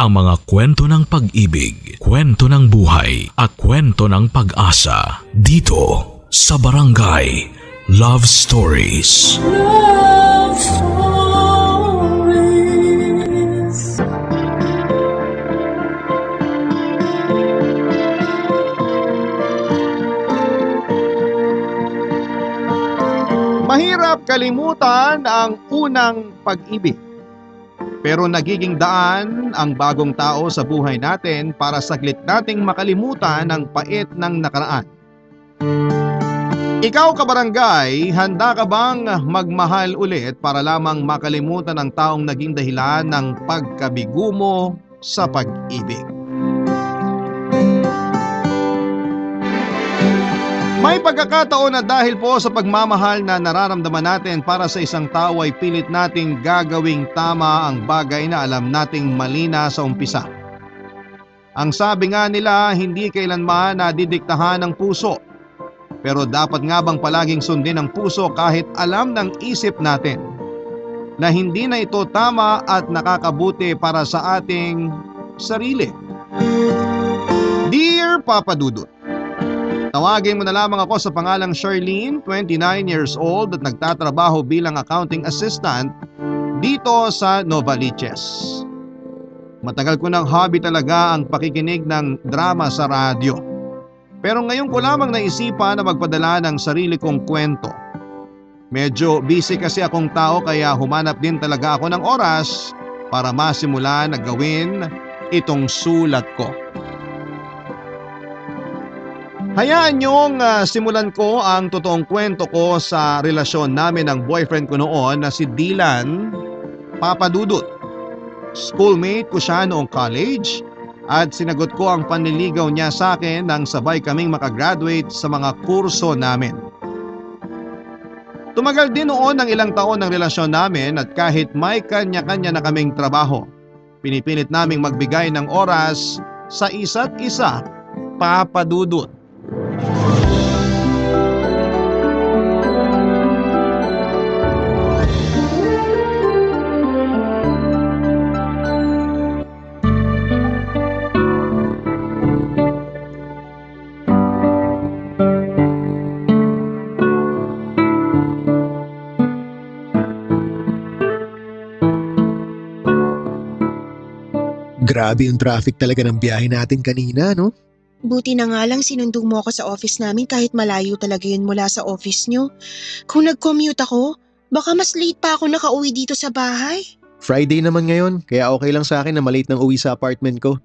ang mga kwento ng pag-ibig, kwento ng buhay at kwento ng pag-asa dito sa Barangay Love Stories. Love Stories. Mahirap kalimutan ang unang pag-ibig. Pero nagiging daan ang bagong tao sa buhay natin para saglit nating makalimutan ang pait ng nakaraan. Ikaw kabarangay, handa ka bang magmahal ulit para lamang makalimutan ang taong naging dahilan ng pagkabigo mo sa pag-ibig? May pagkakataon na dahil po sa pagmamahal na nararamdaman natin para sa isang tao ay pilit nating gagawing tama ang bagay na alam nating mali na sa umpisa. Ang sabi nga nila, hindi kailanman nadidiktahan ng puso. Pero dapat nga bang palaging sundin ang puso kahit alam ng isip natin na hindi na ito tama at nakakabuti para sa ating sarili? Dear Papa Dudut, tawagin mo na lamang ako sa pangalang Charlene, 29 years old at nagtatrabaho bilang accounting assistant dito sa Novaliches. Matagal ko ng hobby talaga ang pakikinig ng drama sa radyo. Pero ngayon ko lamang naisipan na magpadala ng sarili kong kwento. Medyo busy kasi akong tao kaya humanap din talaga ako ng oras para masimulan na gawin itong sulat ko. Hayaan niyong simulan ko ang totoong kwento ko sa relasyon namin ng boyfriend ko noon na si Dylan Papadudut. Schoolmate ko siya noong college at sinagot ko ang panliligaw niya sa akin nang sabay kaming makagraduate sa mga kurso namin. Tumagal din noon ng ilang taon ng relasyon namin at kahit may kanya-kanya na kaming trabaho, pinipilit naming magbigay ng oras sa isa't isa, Papadudut. Grabe yung traffic talaga ng biyahe natin kanina, no? Buti na nga lang sinundong mo ako sa office namin kahit malayo talaga yun mula sa office nyo. Kung nag-commute ako, baka mas late pa ako nakauwi dito sa bahay. Friday naman ngayon, kaya okay lang sa akin na malate nang uwi sa apartment ko.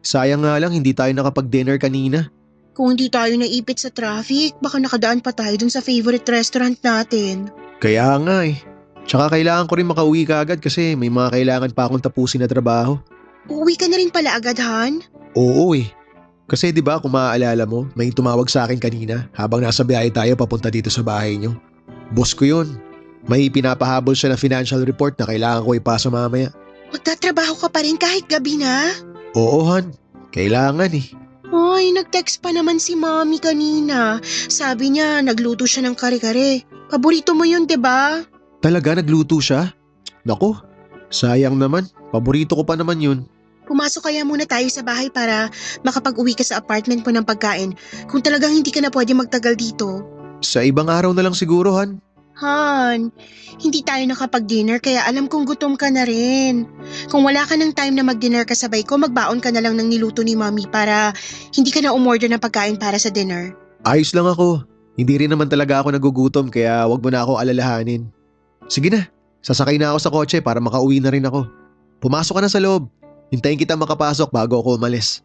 Sayang nga lang hindi tayo nakapag-dinner kanina. Kung hindi tayo naipit sa traffic, baka nakadaan pa tayo dun sa favorite restaurant natin. Kaya nga eh. Tsaka kailangan ko rin makauwi kaagad kasi may mga kailangan pa akong tapusin na trabaho. Uuwi ka na rin pala agad, Han? Oo eh. Kasi 'di ba kung maaalala mo, may tumawag sa akin kanina habang nasa biyahe tayo papunta dito sa bahay niyo. Boss ko 'yun. May pinapahabol siya na financial report na kailangan ko ipasa mamaya. Magtatrabaho ka pa rin kahit gabi na? Oo, Han. Kailangan eh. Ay, nag-text pa naman si Mommy kanina. Sabi niya, nagluto siya ng kare-kare. Paborito mo yun, 'di ba? Talaga nagluto siya? Naku, sayang naman. Paborito ko pa naman 'yun. Pumasok kaya muna tayo sa bahay para makapag-uwi ka sa apartment mo ng pagkain kung talagang hindi ka na pwede magtagal dito. Sa ibang araw na lang siguro, Han. Han, hindi tayo nakapag-dinner kaya alam kong gutom ka na rin. Kung wala ka ng time na mag-dinner kasabay ko, magbaon ka na lang ng niluto ni Mommy para hindi ka na umorder ng pagkain para sa dinner. Ayos lang ako. Hindi rin naman talaga ako nagugutom kaya wag mo na ako alalahanin. Sige na, sasakay na ako sa kotse para makauwi na rin ako. Pumasok ka na sa loob. Hintayin kita makapasok bago ako umalis.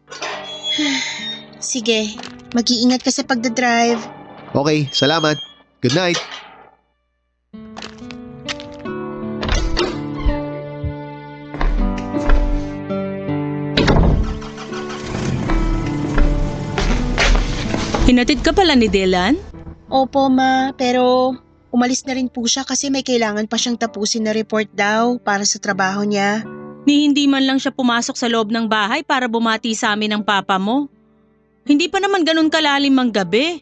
Sige, mag-iingat ka sa pagdadrive. Okay, salamat. Good night. Hinatid ka pala ni Dylan? Opo, Ma, pero umalis na rin po siya kasi may kailangan pa siyang tapusin na report daw para sa trabaho niya. Ni hindi man lang siya pumasok sa loob ng bahay para bumati sa amin ng papa mo. Hindi pa naman ganun kalalim ang gabi.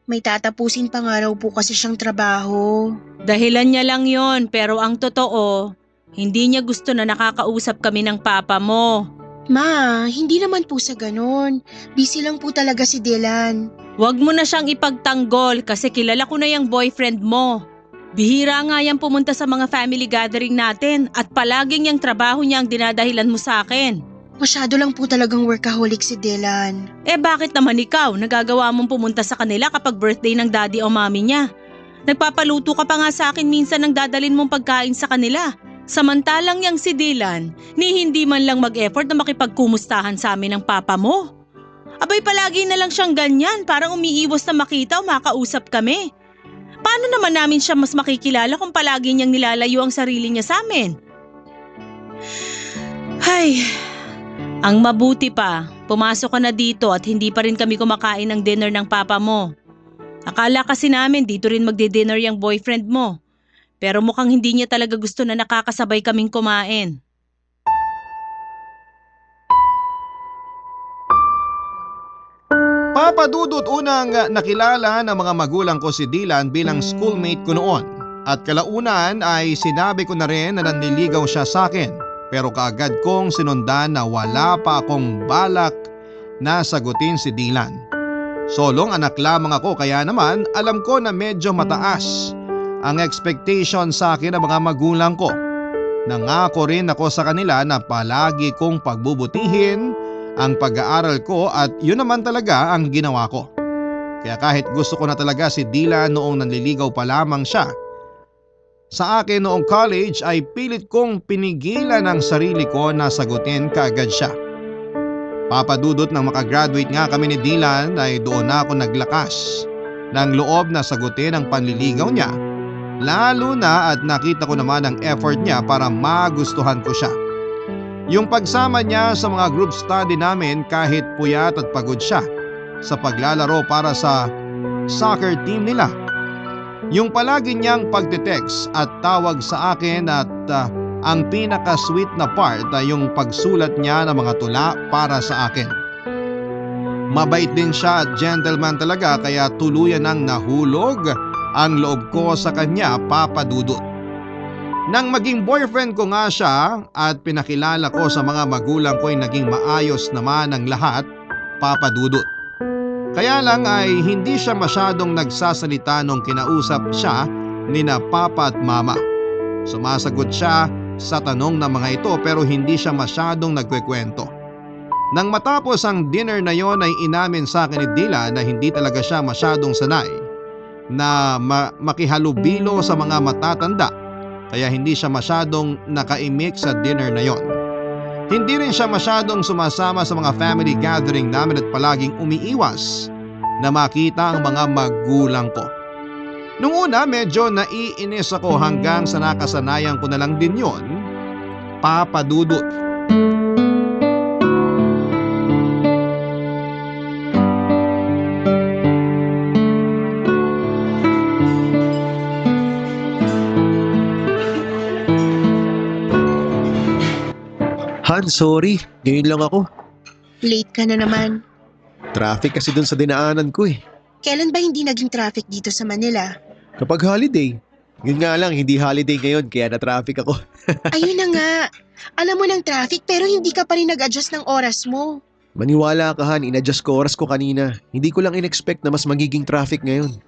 May tatapusin pa nga raw po kasi siyang trabaho. Dahilan niya lang yon, pero ang totoo, hindi niya gusto na nakakausap kami ng papa mo. Ma, hindi naman po sa ganon. Busy lang po talaga si Dylan. Huwag mo na siyang ipagtanggol kasi kilala ko na yung boyfriend mo. Bihira nga yan pumunta sa mga family gathering natin at palaging yung trabaho niya ang dinadahilan mo sa akin. Masyado lang po talagang workaholic si Dylan. Eh bakit naman ikaw nagagawa mong pumunta sa kanila kapag birthday ng daddy o mommy niya? Nagpapaluto ka pa nga sa akin minsan ng dadalin mong pagkain sa kanila. Samantalang yang si Dylan, ni hindi man lang mag-effort na makipagkumustahan sa amin ng papa mo. Abay palagi na lang siyang ganyan, parang umiiwas na makita o makausap kami. Paano naman namin siya mas makikilala kung palagi niyang nilalayo ang sarili niya sa amin? Hay, ang mabuti pa, pumasok ka na dito at hindi pa rin kami kumakain ng dinner ng papa mo. Akala kasi namin dito rin magdi-dinner yung boyfriend mo. Pero mukhang hindi niya talaga gusto na nakakasabay kaming kumain. Papa Dudut, unang nakilala ng mga magulang ko si Dylan bilang schoolmate ko noon. At kalaunan ay sinabi ko na rin na nanliligaw siya sa akin. Pero kaagad kong sinundan na wala pa akong balak na sagutin si Dylan. Solong anak lamang ako kaya naman alam ko na medyo mataas ang expectation sa akin ng mga magulang ko. Nangako rin ako sa kanila na palagi kong pagbubutihin ang pag-aaral ko at yun naman talaga ang ginawa ko. Kaya kahit gusto ko na talaga si Dylan noong nanliligaw pa lamang siya sa akin noong college ay pilit kong pinigilan ang sarili ko na sagutin kaagad siya. Papadudot nang makagraduate nga kami ni Dylan ay doon na ako naglakas ng loob na sagutin ang panliligaw niya. Lalo na at nakita ko naman ang effort niya para magustuhan ko siya. Yung pagsama niya sa mga group study namin kahit puyat at pagod siya sa paglalaro para sa soccer team nila. Yung palagi niyang pagte-text at tawag sa akin at ang pinaka-sweet na part ay yung pagsulat niya ng mga tula para sa akin. Mabait din siya at gentleman talaga kaya tuluyan nang nahulog ang loob ko sa kanya, Papa Dudut. Nang maging boyfriend ko nga siya at pinakilala ko sa mga magulang ko ay naging maayos naman ang lahat, Papa Dudut. Kaya lang ay hindi siya masyadong nagsasalita nung kinausap siya ni na Papa at Mama. Sumasagot siya sa tanong ng mga ito pero hindi siya masyadong nagkwekwento. Nang matapos ang dinner na yon ay inamin sa akin ni Dylan na hindi talaga siya masyadong sanay na makihalubilo sa mga matatanda kaya hindi siya masyadong nakaimik sa dinner na yon. Hindi rin siya masyadong sumasama sa mga family gathering namin at palaging umiiwas na makita ang mga magulang ko. Nung una medyo naiinis ako hanggang sa nakasanayan ko na lang din yon, Papa Dudut. Han, sorry. Ngayon lang ako. Late ka na naman. Traffic kasi dun sa dinaanan ko eh. Kailan ba hindi naging traffic dito sa Manila? Kapag holiday. Yun nga lang, hindi holiday ngayon kaya na-traffic ako. Ayun na nga. Alam mo ng traffic pero hindi ka pa rin nag-adjust ng oras mo. Maniwala ka Han, in-adjust ko oras ko kanina. Hindi ko lang in-expect na mas magiging traffic ngayon.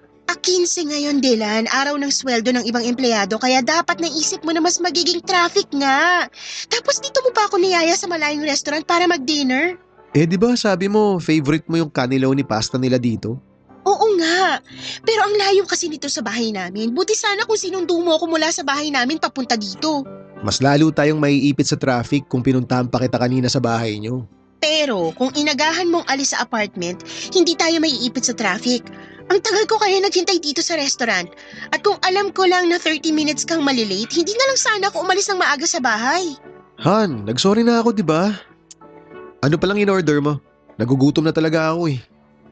15 ngayon, Dylan, araw ng sweldo ng ibang empleyado kaya dapat naisip mo na mas magiging traffic nga. Tapos dito mo pa ako niyaya sa malayong restaurant para mag-dinner? Eh di ba sabi mo, favorite mo yung kanilaw ni pasta nila dito? Oo nga, pero ang layo kasi nito sa bahay namin. Buti sana kung sinundo mo ako mula sa bahay namin papunta dito. Mas lalo tayong maiipit sa traffic kung pinuntahan pa kita kanina sa bahay nyo. Pero kung inagahan mong alis sa apartment, hindi tayo maiipit sa traffic. Ang tagal ko kaya naghintay dito sa restaurant. At kung alam ko lang na 30 minutes kang malilate, hindi na lang sana ako umalis ng maaga sa bahay. Han, nagsorry na ako di ba? Ano palang in-order mo? Nagugutom na talaga ako eh.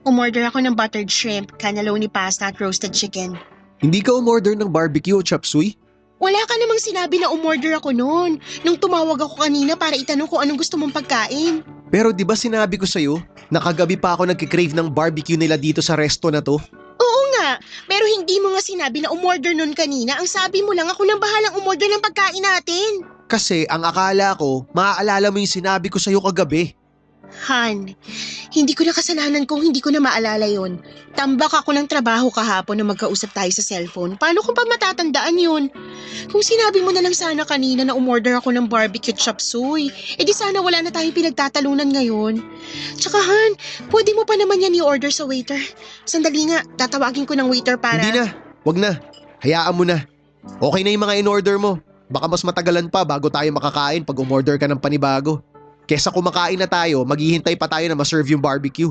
Umorder ako ng buttered shrimp, cannelloni pasta at roasted chicken. Hindi ka umorder ng barbecue o chop suey? Wala ka namang sinabi na umorder ako noon. Nung tumawag ako kanina para itanong kung anong gusto mong pagkain. Pero di ba sinabi ko sa'yo, nakagabi pa ako nagkikrave ng barbecue nila dito sa resto na to? Oo nga, pero hindi mo nga sinabi na umorder noon kanina. Ang sabi mo lang ako nang bahalang umorder ng pagkain natin. Kasi ang akala ko, maaalala mo yung sinabi ko sa'yo kagabi. Han, hindi ko na kasalanan kung hindi ko na maalala yon. Tambak ako ng trabaho kahapon na magkausap tayo sa cellphone. Paano ko pa matatandaan yun? Kung sinabi mo na lang sana kanina na umorder ako ng barbecue chop suey, edi sana wala na tayong pinagtatalunan ngayon. Tsaka Han, pwede mo pa naman yan i-order sa waiter. Sandali nga, tatawagin ko ng waiter para… Hindi na, wag na. Hayaan mo na. Okay na yung mga in-order mo. Baka mas matagalan pa bago tayo makakain pag umorder ka ng panibago. Kesa kumakain na tayo, maghihintay pa tayo na ma-serve yung barbecue.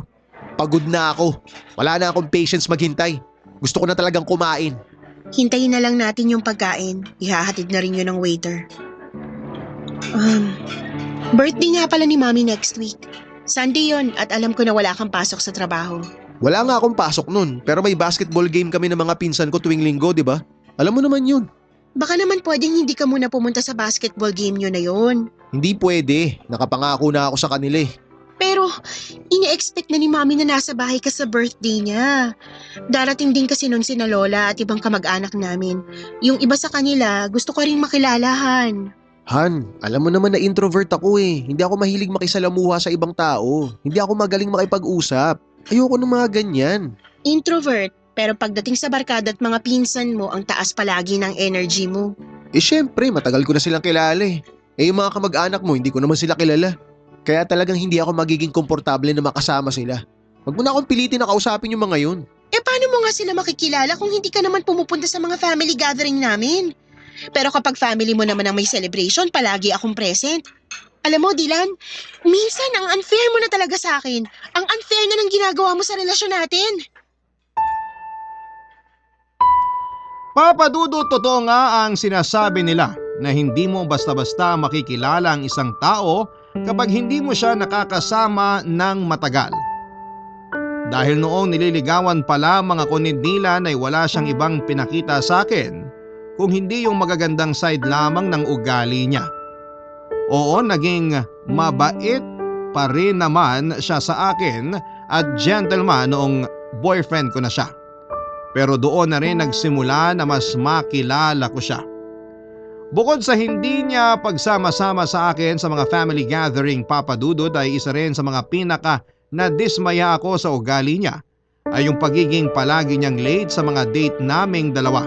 Pagod na ako. Wala na akong patience maghintay. Gusto ko na talagang kumain. Hintayin na lang natin yung pagkain. Ihahatid na rin yun ng waiter. Birthday nga pala ni Mommy next week. Sunday yon at alam ko na wala kang pasok sa trabaho. Wala nga akong pasok nun, pero may basketball game kami ng mga pinsan ko tuwing linggo, di ba? Alam mo naman yun. Baka naman pwedeng hindi ka muna pumunta sa basketball game nyo na yon. Hindi pwede. Nakapangako na ako sa kanila eh. Pero ini-expect na ni Mommy na nasa bahay ka sa birthday niya. Darating din kasi nun sina Lola at ibang kamag-anak namin. Yung iba sa kanila gusto ko rin makilalahan. Han, alam mo naman na introvert ako eh. Hindi ako mahilig makisalamuha sa ibang tao. Hindi ako magaling makipag-usap. Ayoko ng mga ganyan. Introvert, pero pagdating sa barkada at mga pinsan mo, ang taas palagi ng energy mo. Eh syempre, matagal ko na silang kilala eh. Eh yung mga kamag-anak mo, hindi ko naman sila kilala. Kaya talagang hindi ako magiging komportable na makasama sila. Huwag mo na akong pilitin na kausapin yung mga yun. Eh paano mo nga sila makikilala kung hindi ka naman pumupunta sa mga family gathering namin? Pero kapag family mo naman ang may celebration, palagi akong present. Alam mo, Dylan, minsan ang unfair mo na talaga sa akin. Ang unfair na ng ginagawa mo sa relasyon natin. Papa Dudut, totoo nga ang sinasabi nila na hindi mo basta-basta makikilala ang isang tao kapag hindi mo siya nakakasama ng matagal. Dahil noong nililigawan pa lamang ako ni Dylan ay wala siyang ibang pinakita sa akin kung hindi yung magagandang side lamang ng ugali niya. Oo, naging mabait pa rin naman siya sa akin at gentleman noong boyfriend ko na siya. Pero doon na rin nagsimula na mas makilala ko siya. Bukod sa hindi niya pagsama-sama sa akin sa mga family gathering, Papa Dudut, ay isa rin sa mga pinaka nadismaya ako sa ugali niya ay yung pagiging palagi niyang late sa mga date naming dalawa.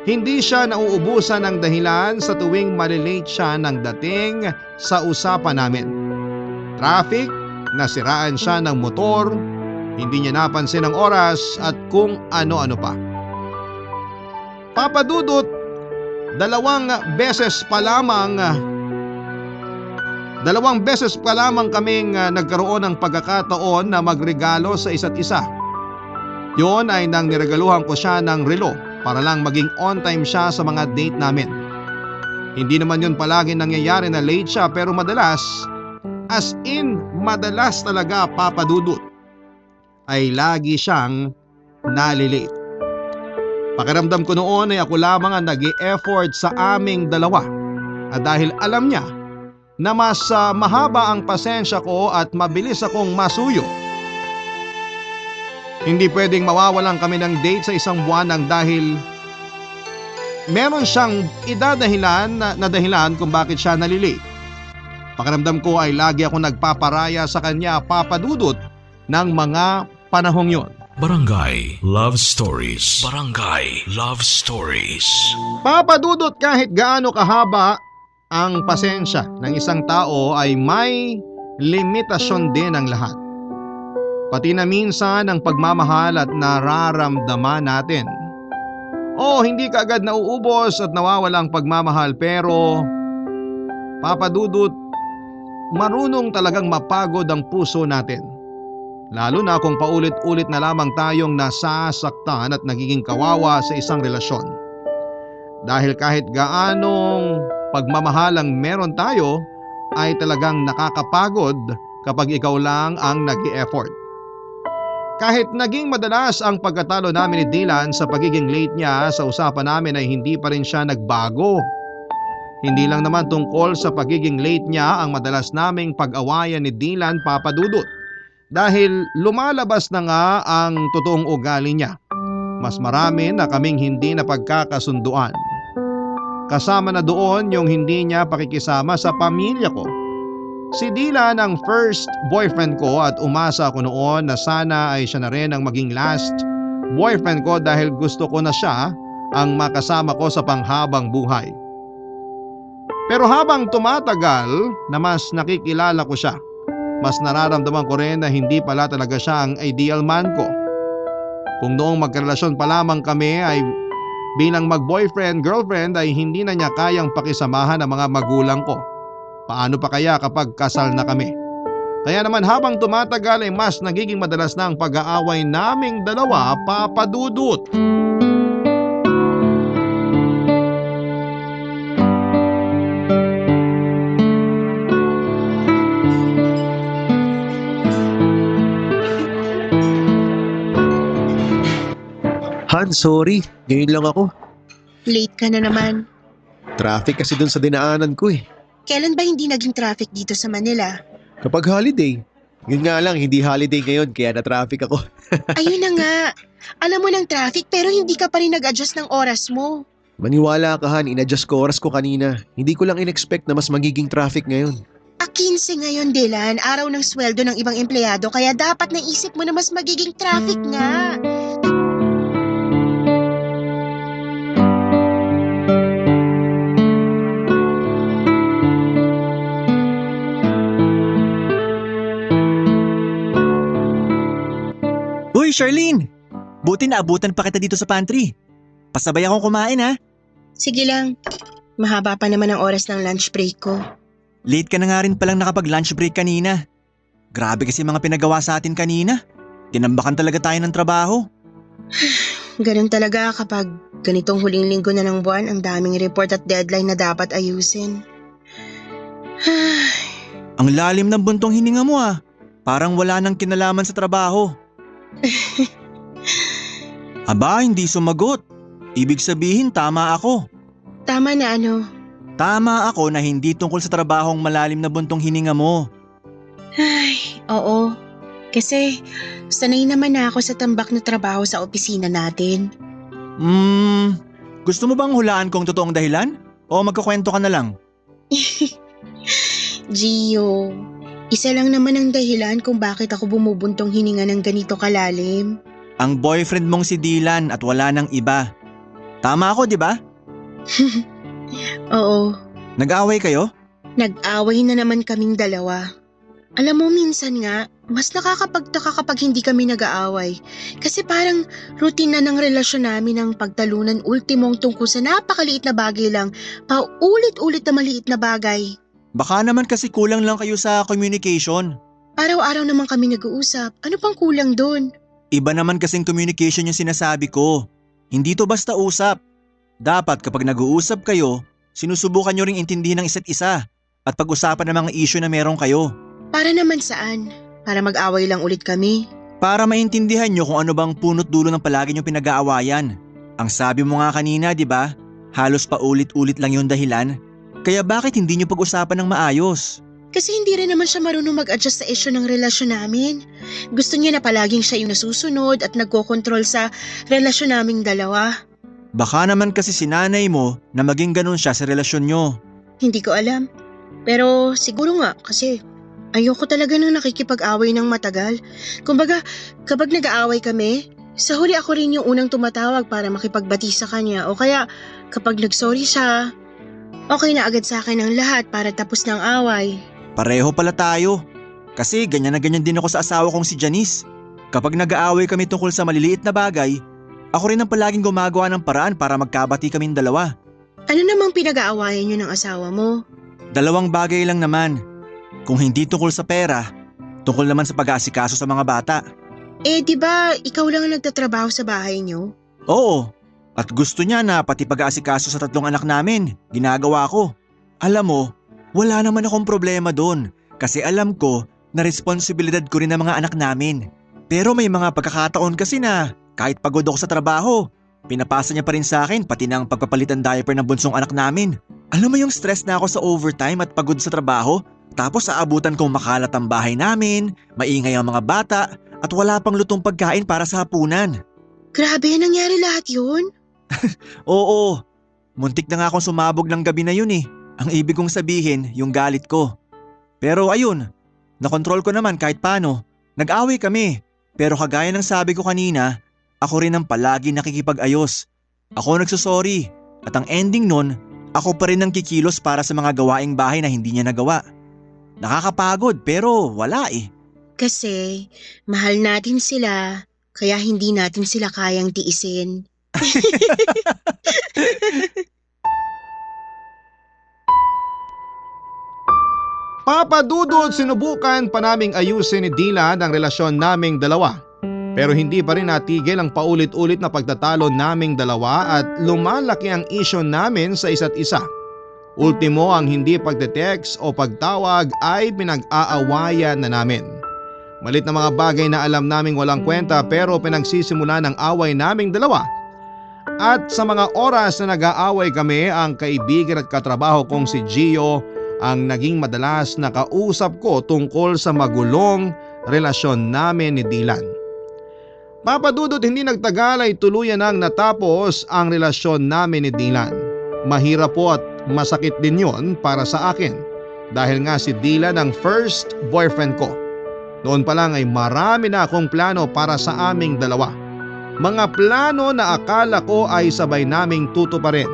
Hindi siya nauubusan ng dahilan sa tuwing malilate siya ng dating sa usapan namin. Traffic, nasiraan siya ng motor, hindi niya napansin ang oras at kung ano-ano pa. Papa Dudut, dalawang beses pa lamang kaming nagkaroon ng pagkakataon na magregalo sa isa't isa. Yun ay nang niregaluhan ko siya ng relo para lang maging on time siya sa mga date namin. Hindi naman yun palagi nangyayari na late siya pero madalas, as in madalas talaga, Papa Dudut, ay lagi siyang nalilate. Pakiramdam ko noon ay ako lamang ang nag-e-effort sa aming dalawa at dahil alam niya na mas mahaba ang pasensya ko at mabilis akong masuyo. Hindi pwedeng mawawalan kami ng date sa isang buwan nang dahil meron siyang idadahilan na dahilan kung bakit siya nalilate. Pakiramdam ko ay lagi ako nagpaparaya sa kanya, Papa Dudut, ng mga panahong yon. Barangay Love Stories. Barangay Love Stories. Papa Dudut, kahit gaano kahaba ang pasensya ng isang tao ay may limitasyon din ang lahat. Pati na minsan ang pagmamahal at nararamdaman natin. Hindi ka agad nauubos at nawawala ang pagmamahal pero Papa Dudut, marunong talagang mapagod ang puso natin. Lalo na kung paulit-ulit na lamang tayong nasasaktan at nagiging kawawa sa isang relasyon. Dahil kahit gaanong pagmamahal ang meron tayo ay talagang nakakapagod kapag ikaw lang ang nag-i-effort. Kahit naging madalas ang pagkatalo namin ni Dylan sa pagiging late niya sa usapan namin ay hindi pa rin siya nagbago. Hindi lang naman tungkol sa pagiging late niya ang madalas naming pag-awayan ni Dylan, Papa Dudut. Dahil lumalabas na nga ang totoong ugali niya. Mas marami na kaming hindi na pagkakasunduan. Kasama na doon yung hindi niya pakikisama sa pamilya ko. Si Dylan ang first boyfriend ko at umasa ako noon na sana ay siya na rin ang maging last boyfriend ko dahil gusto ko na siya ang makasama ko sa panghabang buhay. Pero habang tumatagal na mas nakikilala ko siya, mas nararamdaman ko rin na hindi pala talaga siya ang ideal man ko. Kung noong magkarelasyon pa lamang kami ay bilang mag-boyfriend-girlfriend ay hindi na niya kayang pakisamahan ang mga magulang ko. Paano pa kaya kapag kasal na kami? Kaya naman habang tumatagal ay mas nagiging madalas na ang pag-aaway naming dalawa, Papa Dudut. Han, sorry. Ngayon lang ako. Late ka na naman. Traffic kasi dun sa dinaanan ko eh. Kailan ba hindi naging traffic dito sa Manila? Kapag holiday. Yun nga lang, hindi holiday ngayon kaya na-traffic ako. Ayun na nga. Alam mo ng traffic pero hindi ka pa rin nag-adjust ng oras mo. Maniwala ka Han, in-adjust ko oras ko kanina. Hindi ko lang in-expect na mas magiging traffic ngayon. 15 ngayon, Dylan. Araw ng sweldo ng ibang empleyado kaya dapat naisip mo na mas magiging traffic nga. Uy, Charlene! Buti naabutan pa kita dito sa pantry. Pasabay akong kumain ha. Sige lang. Mahaba pa naman ang oras ng lunch break ko. Late ka na nga rin palang nakapag-lunch break kanina. Grabe kasi mga pinagawa sa atin kanina. Tinambakan talaga tayo ng trabaho. Ganun talaga kapag ganitong huling linggo na ng buwan, ang daming report at deadline na dapat ayusin. Ang lalim ng buntong hininga mo ah. Parang wala nang kinalaman sa trabaho. Aba, hindi sumagot. Ibig sabihin tama ako. Tama na ano? Tama ako na hindi tungkol sa trabahong malalim na buntong hininga mo. Ay, oo. Kasi sanay naman na ako sa tambak na trabaho sa opisina natin. Gusto mo bang hulaan kong totoong dahilan? O magkukwento ka na lang? Gio, isa lang naman ang dahilan kung bakit ako bumubuntong hininga ng ganito kalalim. Ang boyfriend mong si Dylan at wala nang iba. Tama ako, di ba? Oo, Nag-away kayo? nag-away na naman kaming dalawa. Alam mo, minsan nga, mas nakakapagtaka kapag hindi kami nag-aaway. Kasi parang routine na ng relasyon namin ang pagtalunan ultimong tungkol sa napakaliit na bagay lang, paulit-ulit na maliit na bagay. Baka naman kasi kulang lang kayo sa communication. Araw-araw naman kami nag-uusap. Ano pang kulang doon? Iba naman kasing communication yung sinasabi ko. Hindi to basta usap. Dapat kapag nag-uusap kayo, sinusubukan nyo ring intindihin ng isa't isa at pag-usapan ng mga issue na meron kayo. Para naman saan? Para mag-away lang ulit kami? Para maintindihan nyo kung ano bang punot dulo ng palagi nyong pinag-aawayan. Ang sabi mo nga kanina, di ba? Halos paulit-ulit lang yung dahilan. Kaya bakit hindi nyo pag-usapan ng maayos? Kasi hindi rin naman siya marunong mag-adjust sa issue ng relasyon namin. Gusto niya na palaging siya yung nasusunod at nagkokontrol sa relasyon naming dalawa. Baka naman kasi sinanay mo na maging ganun siya sa relasyon nyo. Hindi ko alam. Pero siguro nga kasi ayoko talaga nang nakikipag-away ng matagal. Kumbaga, kapag nag-aaway kami, sa huli ako rin yung unang tumatawag para makipagbati sa kanya. O kaya kapag nag-sorry siya, okay na agad sa akin ang lahat para tapos ng away. Pareho pala tayo. Kasi ganyan na ganyan din ako sa asawa kong si Janice. Kapag nag-aaway kami tungkol sa maliliit na bagay, ako rin ang palaging gumagawa ng paraan para magkabati kaming dalawa. Ano namang pinag-aawayan niyo ng asawa mo? Dalawang bagay lang naman. Kung hindi tungkol sa pera, tungkol naman sa pag-aasikaso sa mga bata. Eh di ba ikaw lang ang nagtatrabaho sa bahay niyo? Oo, at gusto niya na pati pag-aasikaso sa 3 anak namin, ginagawa ko. Alam mo, wala naman akong problema doon kasi alam ko na responsibilidad ko rin ang mga anak namin. Pero may mga pagkakataon kasi na kahit pagod ako sa trabaho, pinapasa niya pa rin sa akin pati ng pagpapalitan diaper ng bunsong anak namin. Alam mo yung stress na ako sa overtime at pagod sa trabaho? Tapos aabutan kong makalat ang bahay namin, maingay ang mga bata at wala pang lutong pagkain para sa hapunan. Grabe, nangyari lahat yun? Oo, Muntik na nga akong sumabog ng gabi na yun eh. Ang ibig kong sabihin, yung galit ko. Pero ayun, nakontrol ko naman kahit paano. Nag-away kami. Pero kagaya ng sabi ko kanina, ako rin ang palagi nakikipag-ayos. Ako nagsusorry. At ang ending nun, ako pa rin ang kikilos para sa mga gawaing bahay na hindi niya nagawa. Nakakapagod pero wala eh. Kasi mahal natin sila, kaya hindi natin sila kayang tiisin. Papa Dudut, sinubukan pa naming ayusin ni Dylan ang relasyon naming dalawa. Pero hindi pa rin natigil ang paulit-ulit na pagtatalo naming dalawa at lumalaki ang isyu namin sa isa't isa. Ultimo, ang hindi pagte-text o pagtawag ay pinag-aawayan na namin. Malit na mga bagay na alam naming walang kwenta pero pinagsisimula ng away naming dalawa. At sa mga oras na nag-aaway kami, ang kaibigan at katrabaho kong si Gio ang naging madalas na kausap ko tungkol sa magulong relasyon namin ni Dylan. Papa Dudut, hindi nagtagal ay tuluyan nang natapos ang relasyon namin ni Dylan. Mahirap po at masakit din yon para sa akin dahil nga si Dylan ang first boyfriend ko. Noon pa lang ay marami na akong plano para sa aming dalawa. Mga plano na akala ko ay sabay naming tutuparin.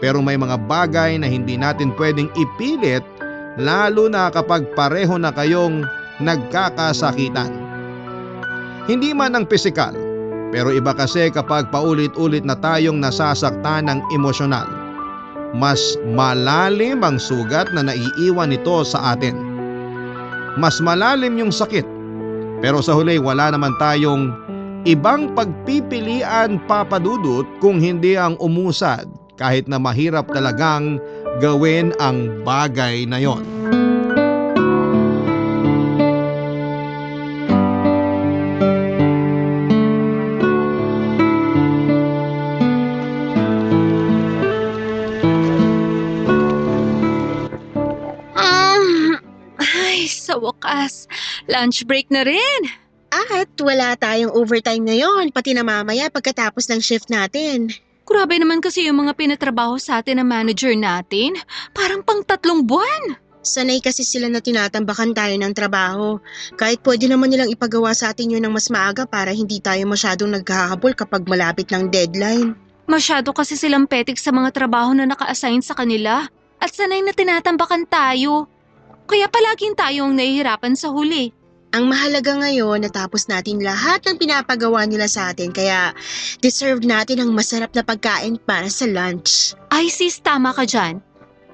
Pero may mga bagay na hindi natin pwedeng ipilit lalo na kapag pareho na kayong nagkakasakitan. Hindi man ang pisikal, pero iba kasi kapag paulit-ulit na tayong nasasaktan ng emosyonal. Mas malalim ang sugat na naiiwan nito sa atin. Mas malalim yung sakit, pero sa huli wala naman tayong ibang pagpipilian, Papa Dudut, kung hindi ang umusad kahit na mahirap talagang gawin ang bagay na yon. Sa wakas, lunch break na rin. At wala tayong overtime ngayon, pati na mamaya pagkatapos ng shift natin. Grabe naman kasi yung mga pinatrabaho sa atin ng manager natin. Parang pang 3 buwan. Sanay kasi sila na tinatambakan tayo ng trabaho. Kahit pwede naman nilang ipagawa sa atin yun ng mas maaga para hindi tayo masyadong naghahabol kapag malapit ng deadline. Masyado kasi silang petik sa mga trabaho na naka-assign sa kanila. At sanay na tinatambakan tayo. Kaya palaging tayo ang nahihirapan sa huli. Ang mahalaga ngayon, natapos natin lahat ng pinapagawa nila sa atin, kaya deserve natin ang masarap na pagkain para sa lunch. Ay sis, tama ka dyan.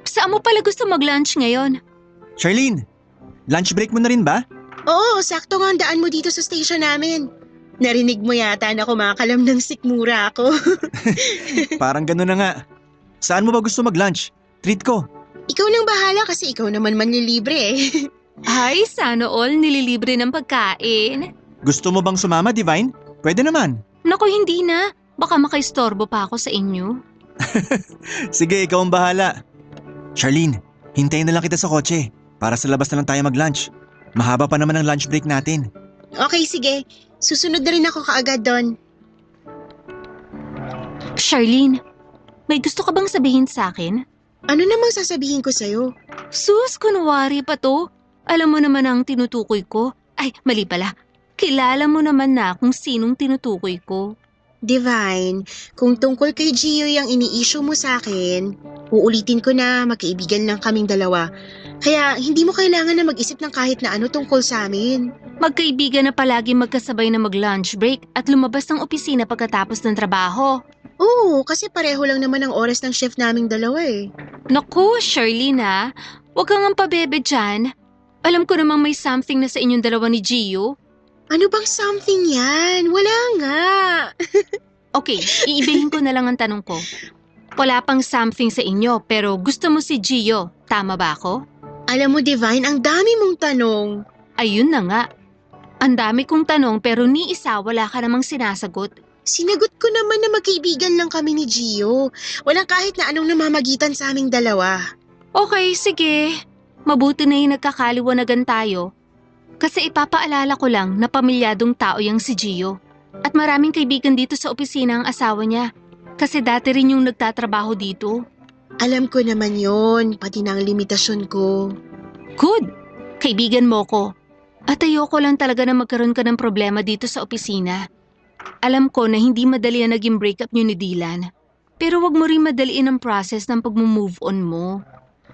Saan mo pala gusto mag-lunch ngayon? Charlene, lunch break mo na rin ba? Oo, sakto nga ang daan mo dito sa station namin. Narinig mo yata na kumakalam ng sikmura ako. Parang gano'n na nga. Saan mo ba gusto mag-lunch? Treat ko. Ikaw nang bahala kasi ikaw naman manlilibre eh. Ay, sana all nililibre ng pagkain. Gusto mo bang sumama, Divine? Pwede naman. Naku, hindi na. Baka makaistorbo pa ako sa inyo. Sige, ikaw ang bahala. Charlene, hintayin na lang kita sa kotse para sa labas na lang tayo mag-lunch. Mahaba pa naman ang lunch break natin. Okay, sige. Susunod na rin ako kaagad doon. Charlene, may gusto ka bang sabihin sa akin? Ano namang sasabihin ko sa'yo? Sus, kunwari pa to. Alam mo naman ang tinutukoy ko. Ay, mali pala. Kilala mo naman na kung sinong tinutukoy ko. Divine, kung tungkol kay Gio yung ini-issue mo sa akin, uulitin ko na magkaibigan lang kaming dalawa. Kaya hindi mo kailangan na mag-isip ng kahit na ano tungkol sa amin. Magkaibigan na palagi magkasabay na mag-lunch break at lumabas ng opisina pagkatapos ng trabaho. Oo, kasi pareho lang naman ang oras ng shift naming dalawa eh. Naku, Charlene ha. Huwag kang ang pabebe dyan. Alam ko namang may something na sa inyong dalawa ni Gio. Ano bang something yan? Wala nga. Okay, iibihin ko na lang ang tanong ko. Wala pang something sa inyo pero gusto mo si Gio. Tama ba ako? Alam mo, Divine, ang dami mong tanong. Ayun na nga. Ang dami kong tanong pero ni isa wala ka namang sinasagot. Sinagot ko naman na magkaibigan lang kami ni Gio. Walang kahit na anong namamagitan sa aming dalawa. Okay, sige. Mabuti na yung nagkakaliwanagan tayo. Kasi ipapaalala ko lang na pamilyadong tao yang si Gio. At maraming kaibigan dito sa opisina ang asawa niya. Kasi dati rin yung nagtatrabaho dito. Alam ko naman yon, pati na ang limitasyon ko. Good! Kaibigan mo ko. At ayoko lang talaga na magkaroon ka ng problema dito sa opisina. Alam ko na hindi madali ang naging breakup niyo ni Dylan. Pero wag mo rin madaliin ang process ng pag-move on mo.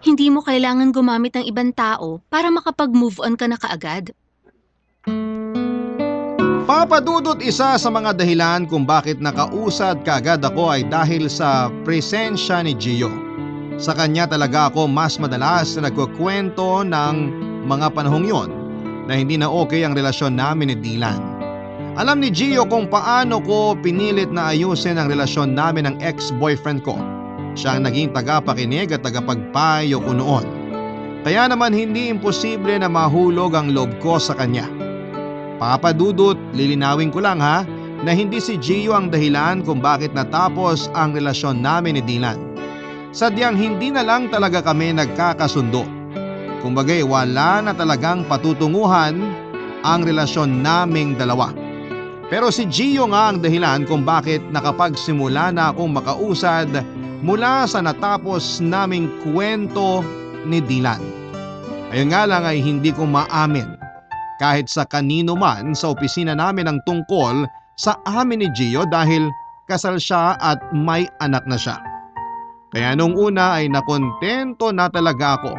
Hindi mo kailangan gumamit ng ibang tao para makapag-move on ka na kaagad. Papadudot, isa sa mga dahilan kung bakit nakausad kaagad ako ay dahil sa presensya ni Gio. Sa kanya talaga ako mas madalas na nagkukwento ng mga panahong yon na hindi na okay ang relasyon namin ni Dylan. Alam ni Gio kung paano ko pinilit na ayusin ang relasyon namin ng ex-boyfriend ko. Siya ang naging tagapakinig at tagapagpayo ko noon. Kaya naman hindi imposible na mahulog ang loob ko sa kanya. Papadudot, lilinawin ko lang ha, na hindi si Gio ang dahilan kung bakit natapos ang relasyon namin ni Dylan. Sadyang hindi na lang talaga kami nagkakasundo. Kumbagay wala na talagang patutunguhan ang relasyon naming dalawa. Pero si Gio nga ang dahilan kung bakit nakapagsimula na akong makausad mula sa natapos naming kwento ni Dylan. Ayun nga lang ay hindi ko maamin kahit sa kanino man sa opisina namin ang tungkol sa amin ni Gio dahil kasal siya at may anak na siya. Kaya nung una ay nakontento na talaga ako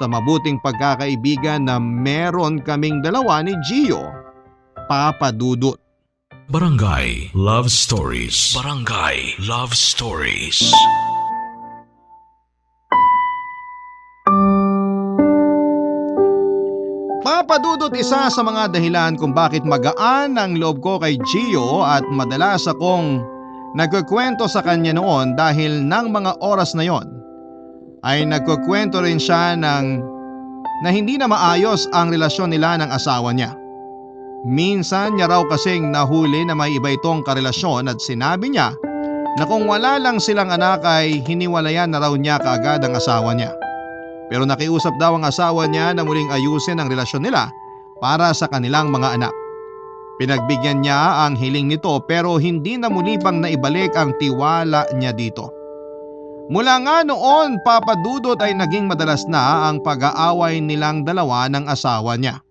sa mabuting pagkakaibigan na meron kaming dalawa ni Gio, Papadudot. Barangay Love Stories. Barangay Love Stories. Papadudot, isa sa mga dahilan kung bakit magaan ang loob ko kay Gio at madalas akong nagkukwento sa kanya noon dahil ng mga oras na yon ay nagkukwento rin siya na hindi na maayos ang relasyon nila ng asawa niya. Minsan niya raw kasing nahuli na may iba itong karelasyon at sinabi niya na kung wala lang silang anak ay hiniwalayan na raw niya kaagad ang asawa niya. Pero nakiusap daw ang asawa niya na muling ayusin ang relasyon nila para sa kanilang mga anak. Pinagbigyan niya ang hiling nito pero hindi na muli pang naibalik ang tiwala niya dito. Mula nga noon, Papadudot, ay naging madalas na ang pag-aaway nilang dalawa ng asawa niya.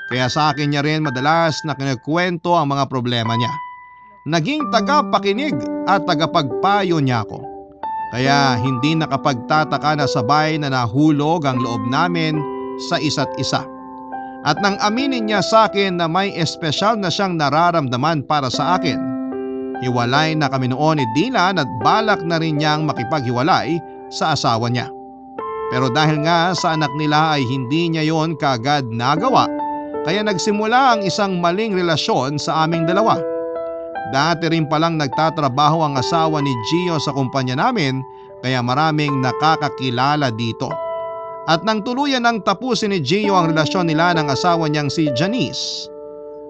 Kaya sa akin niya rin madalas na kinikwento ang mga problema niya. Naging tagapakinig at tagapagpayo niya ako. Kaya hindi nakapagtataka na sabay na nahulog ang loob namin sa isa't isa. At nang aminin niya sa akin na may espesyal na siyang nararamdaman para sa akin, hiwalay na kami noon ni Dylan at balak na rin niyang makipaghiwalay sa asawa niya. Pero dahil nga sa anak nila ay hindi niya yon kaagad nagawa, kaya nagsimula ang isang maling relasyon sa aming dalawa. Dati rin palang nagtatrabaho ang asawa ni Gio sa kumpanya namin kaya maraming nakakakilala dito. At nang tuluyan ng tapusin ni Gio ang relasyon nila ng asawa niyang si Janice,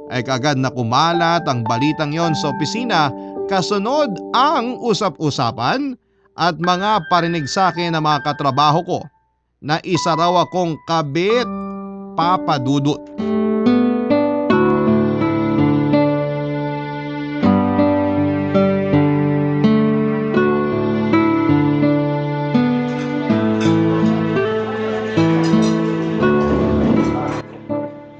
ay kaagad na kumalat ang balitang yon sa opisina, kasunod ang usap-usapan at mga parinig sa akin ng mga katrabaho ko na isa raw akong kabit, Papadudot.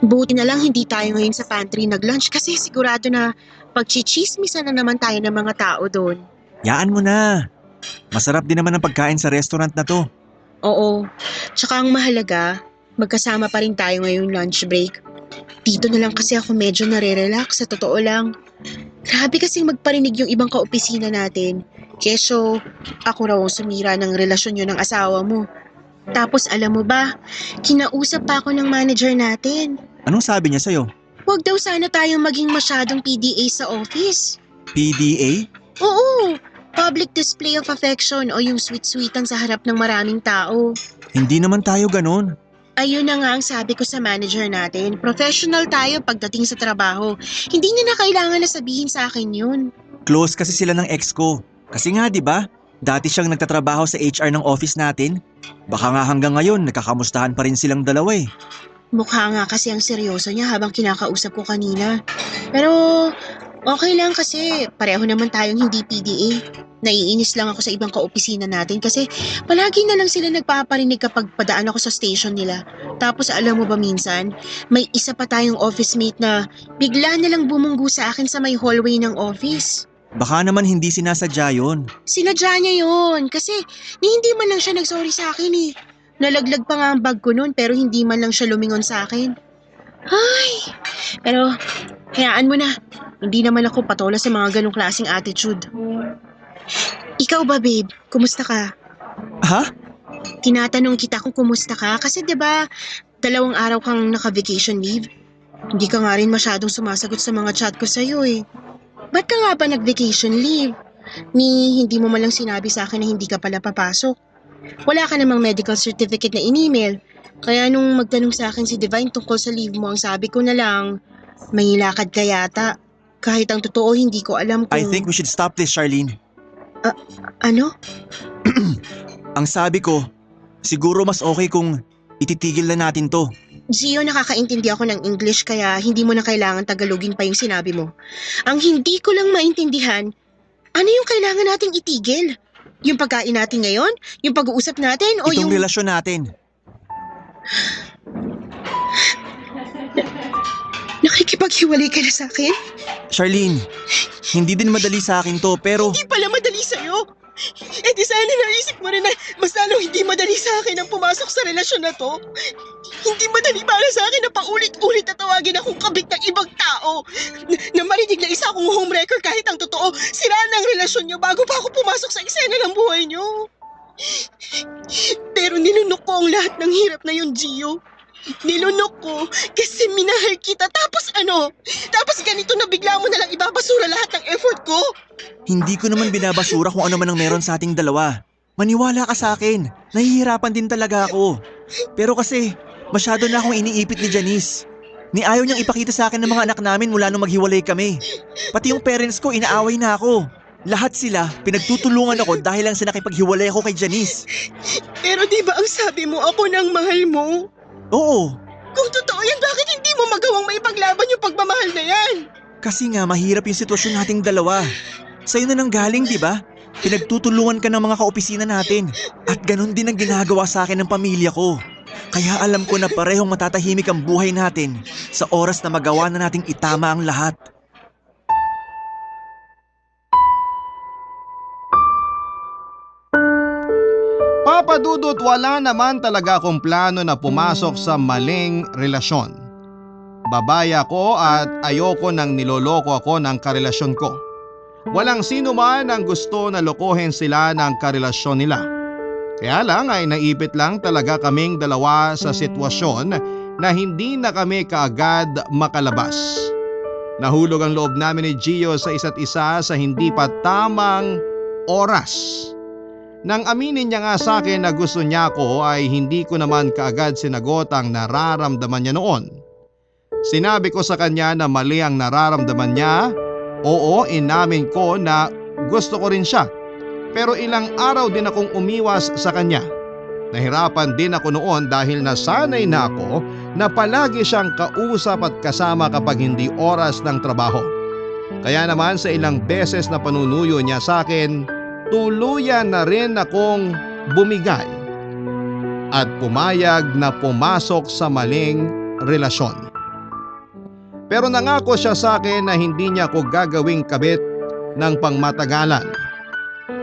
Buti na lang hindi tayo ngayon sa pantry nag-lunch kasi sigurado na pagchichismisan na naman tayo ng mga tao doon. Yaan mo na. Masarap din naman ang pagkain sa restaurant na to. Oo, tsaka ang mahalaga, magkasama pa rin tayo ngayong lunch break. Dito na lang kasi ako medyo nare-relax, sa totoo lang. Grabe kasing magparinig yung ibang kaopisina natin. Keso, ako raw sumira ng relasyon yun ng asawa mo. Tapos alam mo ba, kinausap pa ako ng manager natin. Anong sabi niya sa'yo? Huwag daw sana tayong maging masyadong PDA sa office. PDA? Oo, public display of affection o yung sweet-sweetan sa harap ng maraming tao. Hindi naman tayo ganun. Ayun na nga ang sabi ko sa manager natin. Professional tayo pagdating sa trabaho. Hindi niya na kailangan na sabihin sa akin yun. Close kasi sila ng ex ko. Kasi nga 'di ba? Dati siyang nagtatrabaho sa HR ng office natin. Baka nga hanggang ngayon nakakamustahan pa rin silang dalawa eh. Mukha nga kasi ang seryoso niya habang kinakausap ko kanina. Pero Okay lang kasi pareho naman tayong hindi PDA. Naiinis lang ako sa ibang kaopisina natin kasi palagi na lang sila nagpaparinig kapag padaan ako sa station nila. Tapos alam mo ba minsan, may isa pa tayong office mate na bigla na lang bumunggu sa akin sa may hallway ng office. Baka naman hindi sinasadya yun. Sinadya niya yun kasi hindi man lang siya nagsorry sa akin eh. Nalaglag pa nga ang bag ko noon pero hindi man lang siya lumingon sa akin. Ay, pero hayaan mo na. Hindi naman ako patola sa mga ganong klaseng attitude. Ikaw ba babe? Kumusta ka? Ha? Tinatanong kita kung kumusta ka kasi 'di ba 2 araw kang naka-vacation leave. Hindi ka nga rin masyadong sumasagot sa mga chat ko sa'yo eh. Ba't ka nga ba nag-vacation leave? Hindi mo man lang sinabi sa akin na hindi ka pala papasok. Wala ka namang medical certificate na in-email. Kaya nung magtanong sa akin si Divine tungkol sa leave mo, ang sabi ko na lang, may lakad ka yata. Kahit ang totoo, hindi ko alam kung... I think we should stop this, Charlene. Ano? Ang sabi ko, siguro mas okay kung ititigil na natin to. Gio, nakakaintindi ako ng English kaya hindi mo na kailangan Tagalogin pa yung sinabi mo. Ang hindi ko lang maintindihan, ano yung kailangan nating itigil? Yung pagkain natin ngayon? Yung pag-uusap natin? O Itong yung... relasyon natin. Nakikipaghiwalay ka na sa akin? Charlene, hindi din madali sa akin to pero Hindi pala madali sa'yo. Eh di sana naisip mo rin na mas lalo hindi madali sa akin ang pumasok sa relasyon na to. Hindi madali para sa akin na paulit-ulit na tawagin akong kabit ng ibang tao. Na marinig na isa akong homewrecker kahit ang totoo, siraan ang relasyon niyo bago pa ako pumasok sa eksena ng buhay niyo. Pero nilunok ko ang lahat ng hirap na yun, Gio. Nilunok ko kasi minahal kita tapos ano? Tapos ganito na bigla mo na lang ibabasura lahat ng effort ko? hindi ko naman binabasura kung ano man ang meron sa ating dalawa. Maniwala ka sa akin, nahihirapan din talaga ako. Pero kasi, masyado na akong iniipit ni Janice. Ni ayaw niyang ipakita sa akin ng mga anak namin mula nung maghiwalay kami. Pati yung parents ko, inaaway na ako. Lahat sila, pinagtutulungan ako dahil lang sa nakipaghiwalay ako kay Janice. Pero di ba ang sabi mo ako nang mahal mo? Oo, Kung totoo yan, bakit hindi mo magawang maipaglaban yung pagmamahal na yan? kasi nga mahirap yung sitwasyon nating dalawa. Sa'yo na nang galing, di ba? Pinagtutulungan ka ng mga kaopisina natin. At ganun din ang ginagawa sa akin ng pamilya ko. Kaya alam ko na parehong matatahimik ang buhay natin sa oras na magawa na nating itama ang lahat. Papadudot, wala naman talaga akong plano na pumasok sa maling relasyon. Babae ako at ayoko nang niloloko ako ng karelasyon ko. Walang sino man ang gusto na lokohin sila ng karelasyon nila. Kaya lang ay naipit lang talaga kaming dalawa sa sitwasyon na hindi na kami kaagad makalabas. Nahulog ang loob namin ni Gio sa isa't isa sa hindi pa tamang oras. Nang aminin niya nga sa akin na gusto niya ako ay hindi ko naman kaagad sinagot ang nararamdaman niya noon. Sinabi ko sa kanya na mali ang nararamdaman niya. Oo, inamin ko na gusto ko rin siya. Pero ilang araw din akong umiwas sa kanya. Nahirapan din ako noon dahil nasanay na ako na palagi siyang kausap at kasama kapag hindi oras ng trabaho. Kaya naman sa ilang beses na panunuyo niya sa akin, tuluyan na rin akong bumigay at pumayag na pumasok sa maling relasyon. Pero nangako siya sa akin na hindi niya ako gagawing kabit ng pangmatagalan.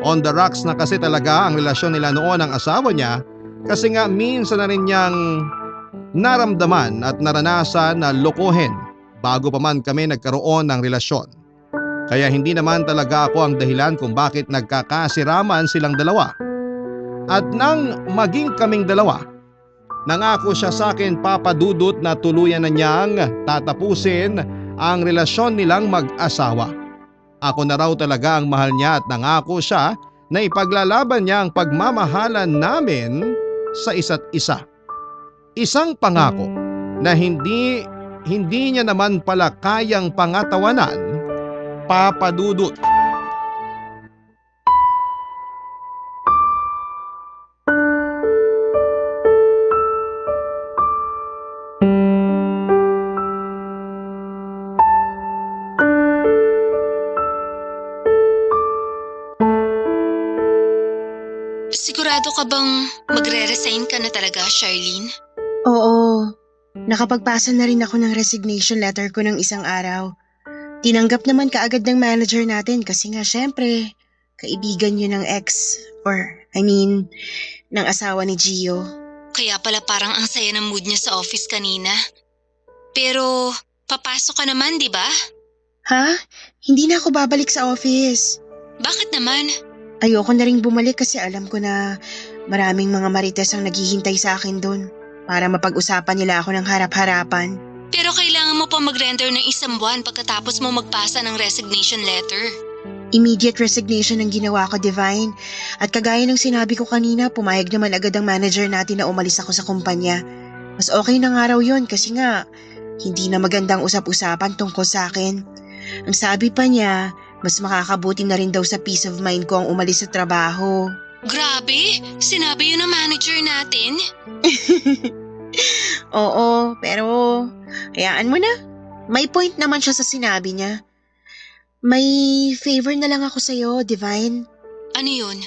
On the rocks na kasi talaga ang relasyon nila noon ng asawa niya kasi nga minsan na rin niyang naramdaman at naranasan na lokohin bago pa man kami nagkaroon ng relasyon. Kaya hindi naman talaga ako ang dahilan kung bakit nagkakasiraman silang dalawa. At nang maging kaming dalawa, nangako siya sa akin, papadudot, na tuluyan na niyang tatapusin ang relasyon nilang mag-asawa. Ako na raw talaga ang mahal niya at nangako siya na ipaglalaban niya ang pagmamahalan namin sa isa't isa. Isang pangako na hindi niya naman pala kayang pangatawanan, papadudot. Sigurado ka bang magre-resign ka na talaga, Charlene? Oo, nakapagpasa na rin ako ng resignation letter ko ng isang araw. Tinanggap naman kaagad ng manager natin kasi nga syempre, kaibigan yun ng ng asawa ni Gio. Kaya pala parang ang saya ng mood niya sa office kanina. Pero papasok ka naman, di ba? Ha? Hindi na ako babalik sa office. Bakit naman? Ayoko na ring bumalik kasi alam ko na maraming mga marites ang naghihintay sa akin doon para mapag-usapan nila ako ng harap-harapan. Pero kailangan mo pa mag-render ng 1 buwan pagkatapos mo magpasa ng resignation letter. Immediate resignation ang ginawa ko, Divine. At kagaya ng sinabi ko kanina, pumayag naman agad ang manager natin na umalis ako sa kumpanya. Mas okay na nga raw yun kasi nga, hindi na magandang usap-usapan tungkol sa akin. Ang sabi pa niya, mas makakabuti na rin daw sa peace of mind ko ang umalis sa trabaho. Grabe! Sinabi yun ng manager natin? Oo, pero hayaan mo na. May point naman siya sa sinabi niya. May favor na lang ako sa'yo, Divine. Ano yun?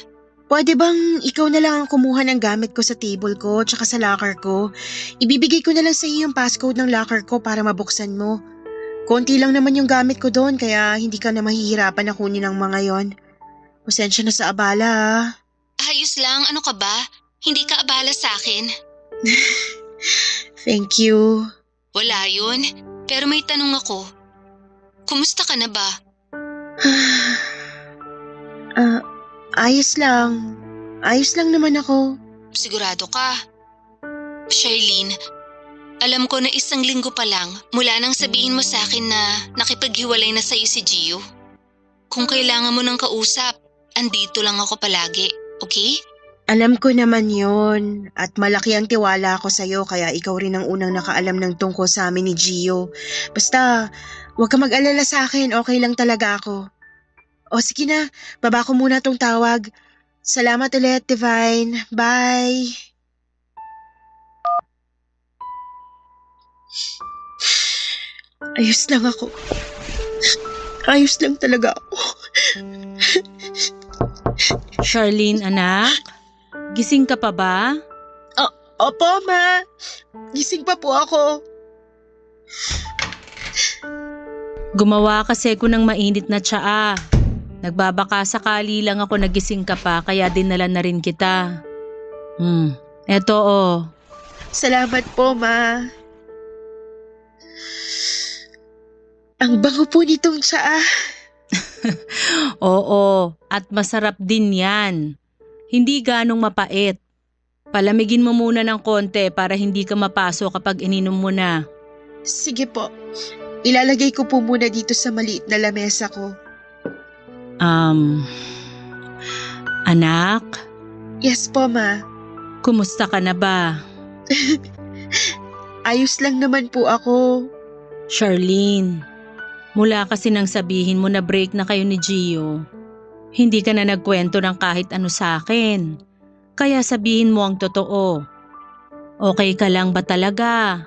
Pwede bang ikaw na lang ang kumuha ng gamit ko sa table ko tsaka sa locker ko? Ibibigay ko na lang sa iyo yung passcode ng locker ko para mabuksan mo. Konti lang naman yung gamit ko doon kaya hindi ka na mahihirapan na kunin ang mga yon. Pasensya na sa abala ah. Ayos lang, ano ka ba? Hindi ka abala sa akin. Thank you. Wala yun. Pero may tanong ako. Kumusta ka na ba? Ayos lang. Ayos lang naman ako. Sigurado ka? Charlene, alam ko na 1 linggo pa lang mula nang sabihin mo sa akin na nakipaghiwalay na sa'yo si Gio. Kung kailangan mo ng kausap, andito lang ako palagi, okay? Alam ko naman yon at malaki ang tiwala ko sa'yo kaya ikaw rin ang unang nakaalam ng tungkol sa amin ni Gio. Basta, huwag ka mag-alala sa akin, okay lang talaga ako. O sige na, baba ko muna tong tawag. Salamat ulit, Divine. Bye! Ayos lang ako. Ayos lang talaga ako. Charlene, anak? Gising ka pa ba? Opo, Ma. Gising pa po ako. Gumawa kasi ko ng mainit na tsaa. Nagbabaka sakali lang ako nagising ka pa kaya dinala na rin kita. Eto oh. Salamat po, Ma. Ang bango po nitong tsaa. Oo, at masarap din yan. Hindi ganong mapait. Palamigin mo muna ng konti para hindi ka mapaso kapag ininom mo na. Sige po. Ilalagay ko po muna dito sa maliit na lamesa ko. Anak? Yes po, Ma. Kumusta ka na ba? Ayos lang naman po ako. Charlene, mula kasi nang sabihin mo na break na kayo ni Gio, hindi ka na nagkwento ng kahit ano sa akin. Kaya sabihin mo ang totoo. Okay ka lang ba talaga?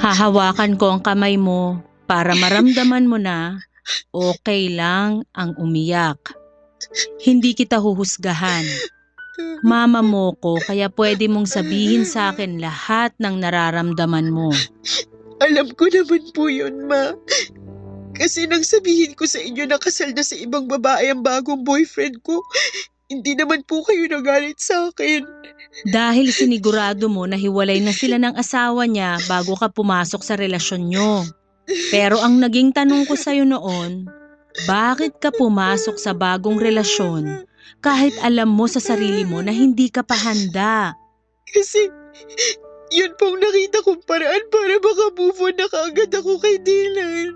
Hahawakan ko ang kamay mo para maramdaman mo na okay lang ang umiyak. Hindi kita huhusgahan. Mama mo ko kaya pwede mong sabihin sa akin lahat ng nararamdaman mo. Alam ko naman po yun, Ma. Kasi nang sabihin ko sa inyo na kasal na sa ibang babae ang bagong boyfriend ko, hindi naman po kayo nagalit sa akin. Dahil sinigurado mo na hiwalay na sila ng asawa niya bago ka pumasok sa relasyon nyo. Pero ang naging tanong ko sa'yo noon, bakit ka pumasok sa bagong relasyon kahit alam mo sa sarili mo na hindi ka pa handa? Kasi yun pong nakita kong paraan para maka-move on na kaagad ako kay Dylan.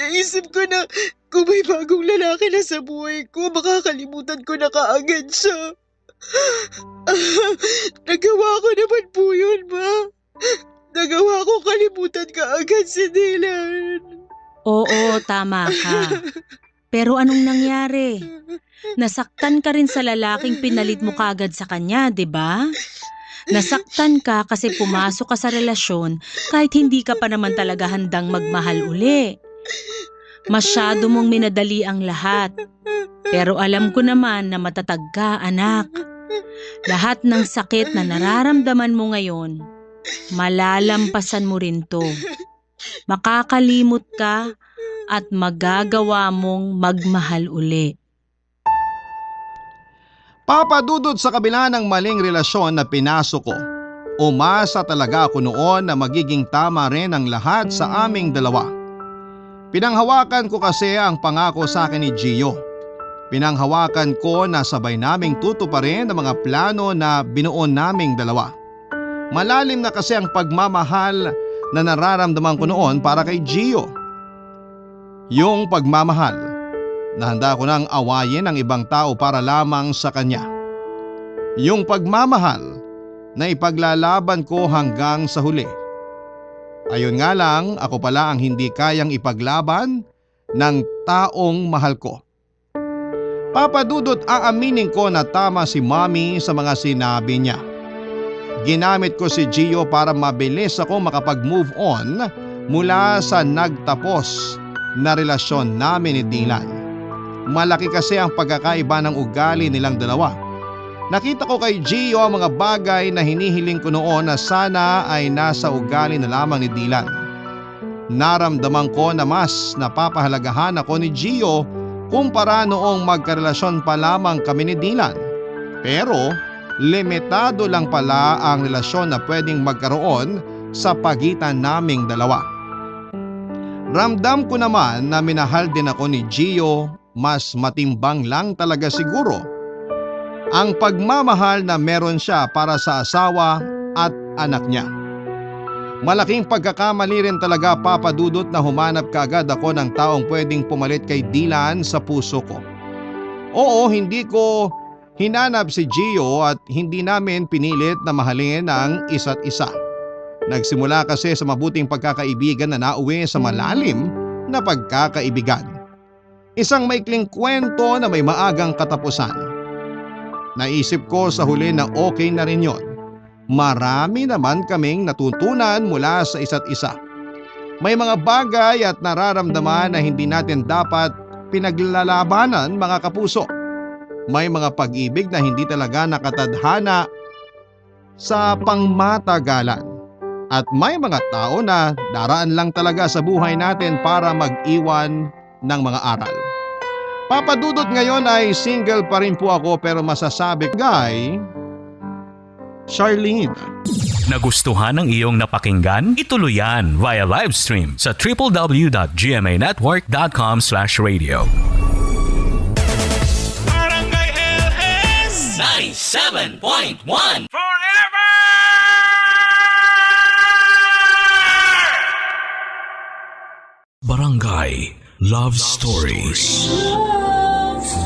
Naisip ko na kung may bagong lalaki na sa buhay ko, makakalimutan ko na kaagad siya. Nagawa ko naman po yun, Ma. Nagawa ko kalimutan kaagad si Dylan. Oo, tama ka. Pero anong nangyari? Nasaktan ka rin sa lalaking pinalit mo kagad sa kanya, 'di ba? Nasaktan ka kasi pumasok ka sa relasyon kahit hindi ka pa naman talaga handang magmahal uli. Masyado mong minadali ang lahat. Pero alam ko naman na matatag ka, anak. Lahat ng sakit na nararamdaman mo ngayon, malalampasan mo rin to. Makakalimot ka at magagawa mong magmahal uli. Papa Dudut, sa kabila ng maling relasyon na pinasok ko, umasa talaga ako noon na magiging tama rin ang lahat sa aming dalawa. Pinanghawakan ko kasi ang pangako sa akin ni Gio. Pinanghawakan ko na sabay naming tutuparin ang mga plano na binuo naming dalawa. Malalim na kasi ang pagmamahal na nararamdaman ko noon para kay Gio. Yung pagmamahal na handa ko nang awayin ang ibang tao para lamang sa kanya. Yung pagmamahal na ipaglalaban ko hanggang sa huli. Ayun nga lang, ako pala ang hindi kayang ipaglaban ng taong mahal ko. Papa Dudut, aaminin ko na tama si Mommy sa mga sinabi niya. Ginamit ko si Gio para mabilis ako makapag-move on mula sa nagtapos na relasyon namin ni Dylan. Malaki kasi ang pagkakaiba ng ugali nilang dalawa. Nakita ko kay Gio ang mga bagay na hinihiling ko noon na sana ay nasa ugali na lamang ni Dylan. Naramdaman ko na mas napapahalagahan ako ni Gio kumpara noong magkarelasyon pa lamang kami ni Dylan. Pero limitado lang pala ang relasyon na pwedeng magkaroon sa pagitan naming dalawa. Ramdam ko naman na minahal din ako ni Gio, mas matimbang lang talaga siguro ang pagmamahal na meron siya para sa asawa at anak niya. Malaking pagkakamali rin talaga, Papa Dudut, na humanap kaagad ako ng taong pwedeng pumalit kay Dylan sa puso ko. Oo, hindi ko hinanap si Gio at hindi namin pinilit na mahalin ang isa't isa. Nagsimula kasi sa mabuting pagkakaibigan na nauwi sa malalim na pagkakaibigan. Isang maikling kwento na may maagang katapusan. Naisip ko sa huli na okay na rin yon. Marami naman kaming natutunan mula sa isa't isa. May mga bagay at nararamdaman na hindi natin dapat pinaglalabanan, mga kapuso. May mga pag-ibig na hindi talaga nakatadhana sa pangmatagalan. At may mga tao na daraan lang talaga sa buhay natin para mag-iwan ng mga aral. Papa Dudut, ngayon ay single pa rin po ako, pero masasabi kay Charlene. Nagustuhan ng iyong napakinggan? Ituloy yan via live stream sa www.gmanetwork.com/radio. Barangay LS 97.1 Forever! Barangay Love Stories. Love Stories.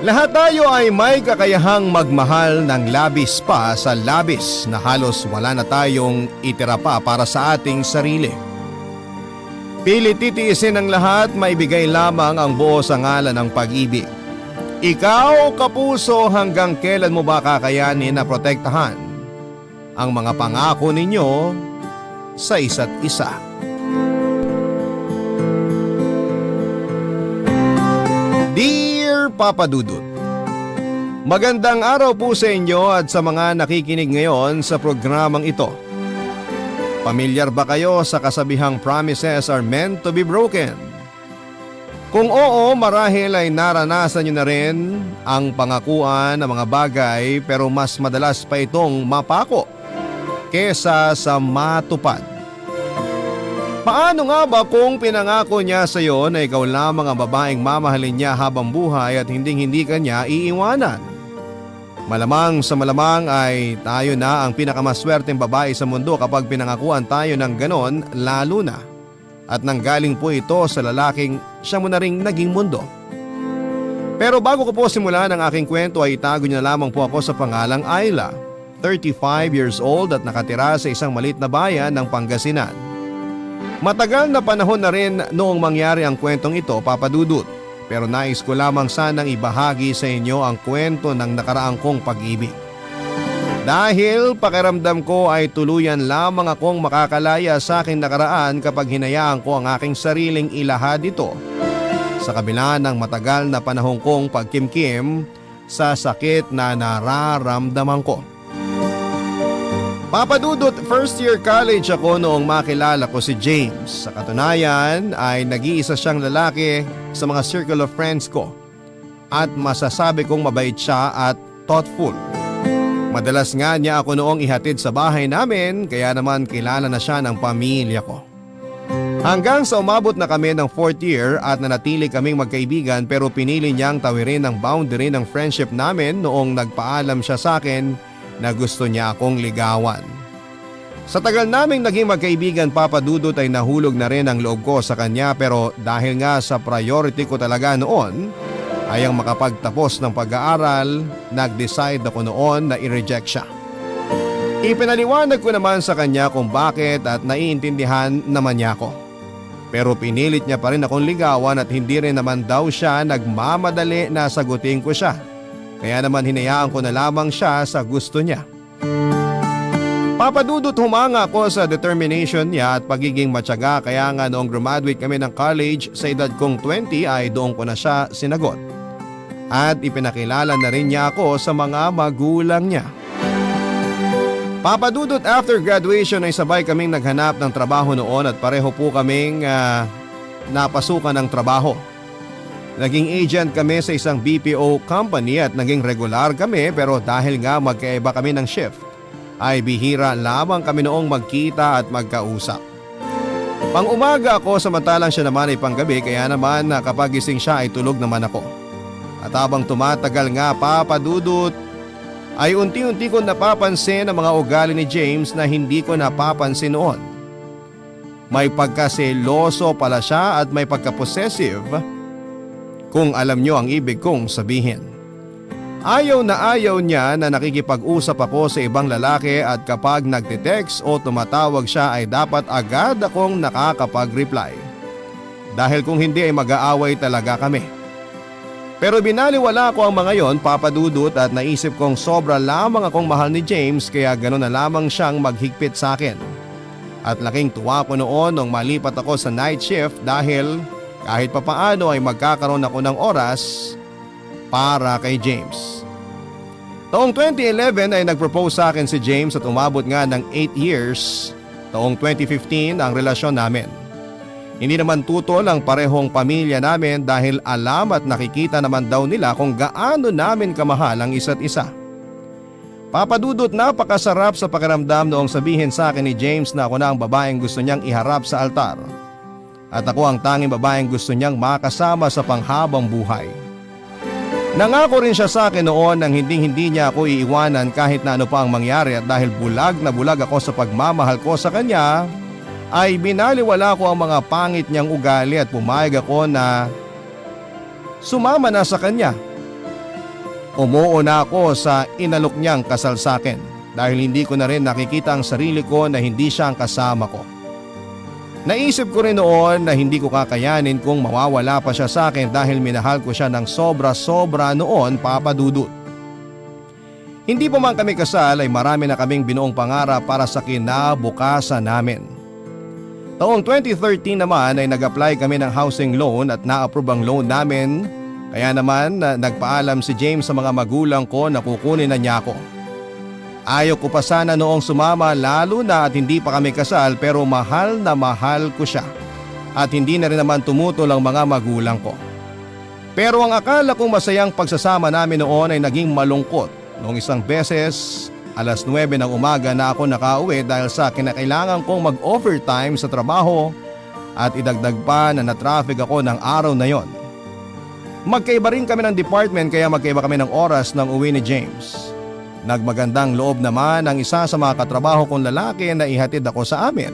Lahat tayo ay may kakayahang magmahal ng labis pa sa labis na halos wala na tayong itira pa para sa ating sarili. Pilit titiisin ang lahat, maibigay lamang ang buo sa ngalan ng pag-ibig. Ikaw, kapuso, hanggang kailan mo ba kakayanin na protektahan ang mga pangako ninyo sa isa't isa? Dear Papa Dudut, magandang araw po sa inyo at sa mga nakikinig ngayon sa programang ito. Pamilyar ba kayo sa kasabihang promises are meant to be broken? Kung oo, marahil ay naranasan nyo na rin ang pangakuan ng mga bagay, pero mas madalas pa itong mapako kesa sa matupad. Paano nga ba kung pinangako niya sa iyo na ikaw lamang ang babaeng mamahalin niya habang buhay at hindi ka niya iiwanan? Malamang sa malamang ay tayo na ang pinakamaswerteng babae sa mundo kapag pinangakuan tayo ng ganon, lalo na at nanggaling po ito sa lalaking siya mo na ring naging mundo. Pero bago ko po simulan ang aking kwento ay itago niyo na lamang po ako sa pangalang Ayla, 35 years old at nakatira sa isang maliit na bayan ng Pangasinan. Matagal na panahon na rin noong mangyari ang kwentong ito, Papa Dudut, pero nais ko lamang sanang ibahagi sa inyo ang kwento ng nakaraang kong pag-ibig. Dahil pakiramdam ko ay tuluyan lamang akong makakalaya sa aking nakaraan kapag hinayaan ko ang aking sariling ilahad ito sa kabila ng matagal na panahon kong pagkimkim sa sakit na nararamdaman ko. Papa Dudut, first year college ako noong makilala ko si James. Sa katunayan ay nag-iisa siyang lalaki sa mga circle of friends ko at masasabi kong mabait siya at thoughtful. Madalas nga niya ako noong ihatid sa bahay namin kaya naman kilala na siya ng pamilya ko. Hanggang sa umabot na kami ng 4th year at nanatili kaming magkaibigan pero pinili niyang tawirin ang boundary ng friendship namin noong nagpaalam siya sa akin na gusto niya akong ligawan. Sa tagal naming naging magkaibigan, Papa Dudut, ay nahulog na rin ang loob ko sa kanya pero dahil nga sa priority ko talaga noon ay ang makapagtapos ng pag-aaral, nag-decide ako noon na i-reject siya. Ipinaliwanag ko naman sa kanya kung bakit at naiintindihan naman niya ako. Pero pinilit niya pa rin akong ligawan at hindi rin naman daw siya nagmamadali na sagutin ko siya. Kaya naman hinayaan ko na lamang siya sa gusto niya. Papa Dudut, humanga ako sa determination niya at pagiging matyaga kaya nga noong graduate kami ng college sa edad kong 20 ay doon ko na siya sinagot. At ipinakilala na rin niya ako sa mga magulang niya. Papa Dudut, after graduation ay sabay kaming naghanap ng trabaho noon at pareho po kaming napasukan ng trabaho. Naging agent kami sa isang BPO company at naging regular kami pero dahil nga magkaiba kami ng shift ay bihira lamang kami noong magkita at magkausap. Pang-umaga ako samantalang siya naman ay panggabi kaya naman kapag gising siya ay tulog naman ako. At habang tumatagal nga, Papa Dudut, ay unti-unti ko napapansin ang mga ugali ni James na hindi ko napapansin noon. May pagkaseloso pala siya at may pagka-possessive kung alam nyo ang ibig kong sabihin. Ayaw na ayaw niya na nakikipag-usap ako sa ibang lalaki at kapag nagte-text o tumatawag siya ay dapat agad akong nakakapag-reply. Dahil kung hindi ay mag-aaway talaga kami. Pero binaliwala ko ang mga yon, Papa Dudut, at naisip kong sobra lamang akong mahal ni James kaya gano'n na lamang siyang maghigpit sa akin. At laking tuwa ko noon nung malipat ako sa night shift dahil kahit papaano ay magkakaroon ako ng oras para kay James. Taong 2011 ay nag-propose sa akin si James at umabot nga ng 8 years. Taong 2015 ang relasyon namin. Hindi naman tutol ang parehong pamilya namin dahil alam at nakikita naman daw nila kung gaano namin kamahal ang isa't isa. Papa Dudut, napakasarap sa pakiramdam noong sabihin sa akin ni James na ako na ang babaeng gusto niyang iharap sa altar. At ako ang tanging babaeng gusto niyang makasama sa panghabang buhay. Nangako rin siya sa akin noon nang hindi niya ako iiwanan kahit na ano pa ang mangyari at dahil bulag na bulag ako sa pagmamahal ko sa kanya, ay binaliwala ko ang mga pangit niyang ugali at pumayag ako na sumama na sa kanya. Umuo na ako sa inalok niyang kasal sa akin dahil hindi ko na rin nakikita ang sarili ko na hindi siya ang kasama ko. Naisip ko rin noon na hindi ko kakayanin kung mawawala pa siya sa akin dahil minahal ko siya ng sobra-sobra noon, Papa Dudut. Hindi pa man kami kasal ay marami na kaming binuong pangarap para sa kinabukasan namin. Taong 2013 naman ay nag-apply kami ng housing loan at na-approve ang loan namin. Kaya naman nagpaalam si James sa mga magulang ko na kukunin na niya ako. Ayaw ko pa sana noong sumama lalo na at hindi pa kami kasal pero mahal na mahal ko siya. At hindi na rin naman tumutol ang mga magulang ko. Pero ang akala kong masayang pagsasama namin noon ay naging malungkot. Noong isang beses, alas 9 ng umaga na ako nakauwi dahil sa kinakailangan kong mag-overtime sa trabaho at idagdag pa na na-traffic ako ng araw na yon. Magkaiba rin kami ng department kaya magkaiba kami ng oras ng uwi ni James. Nagmagandang loob naman ang isa sa mga katrabaho kong lalaki na ihatid ako sa amin.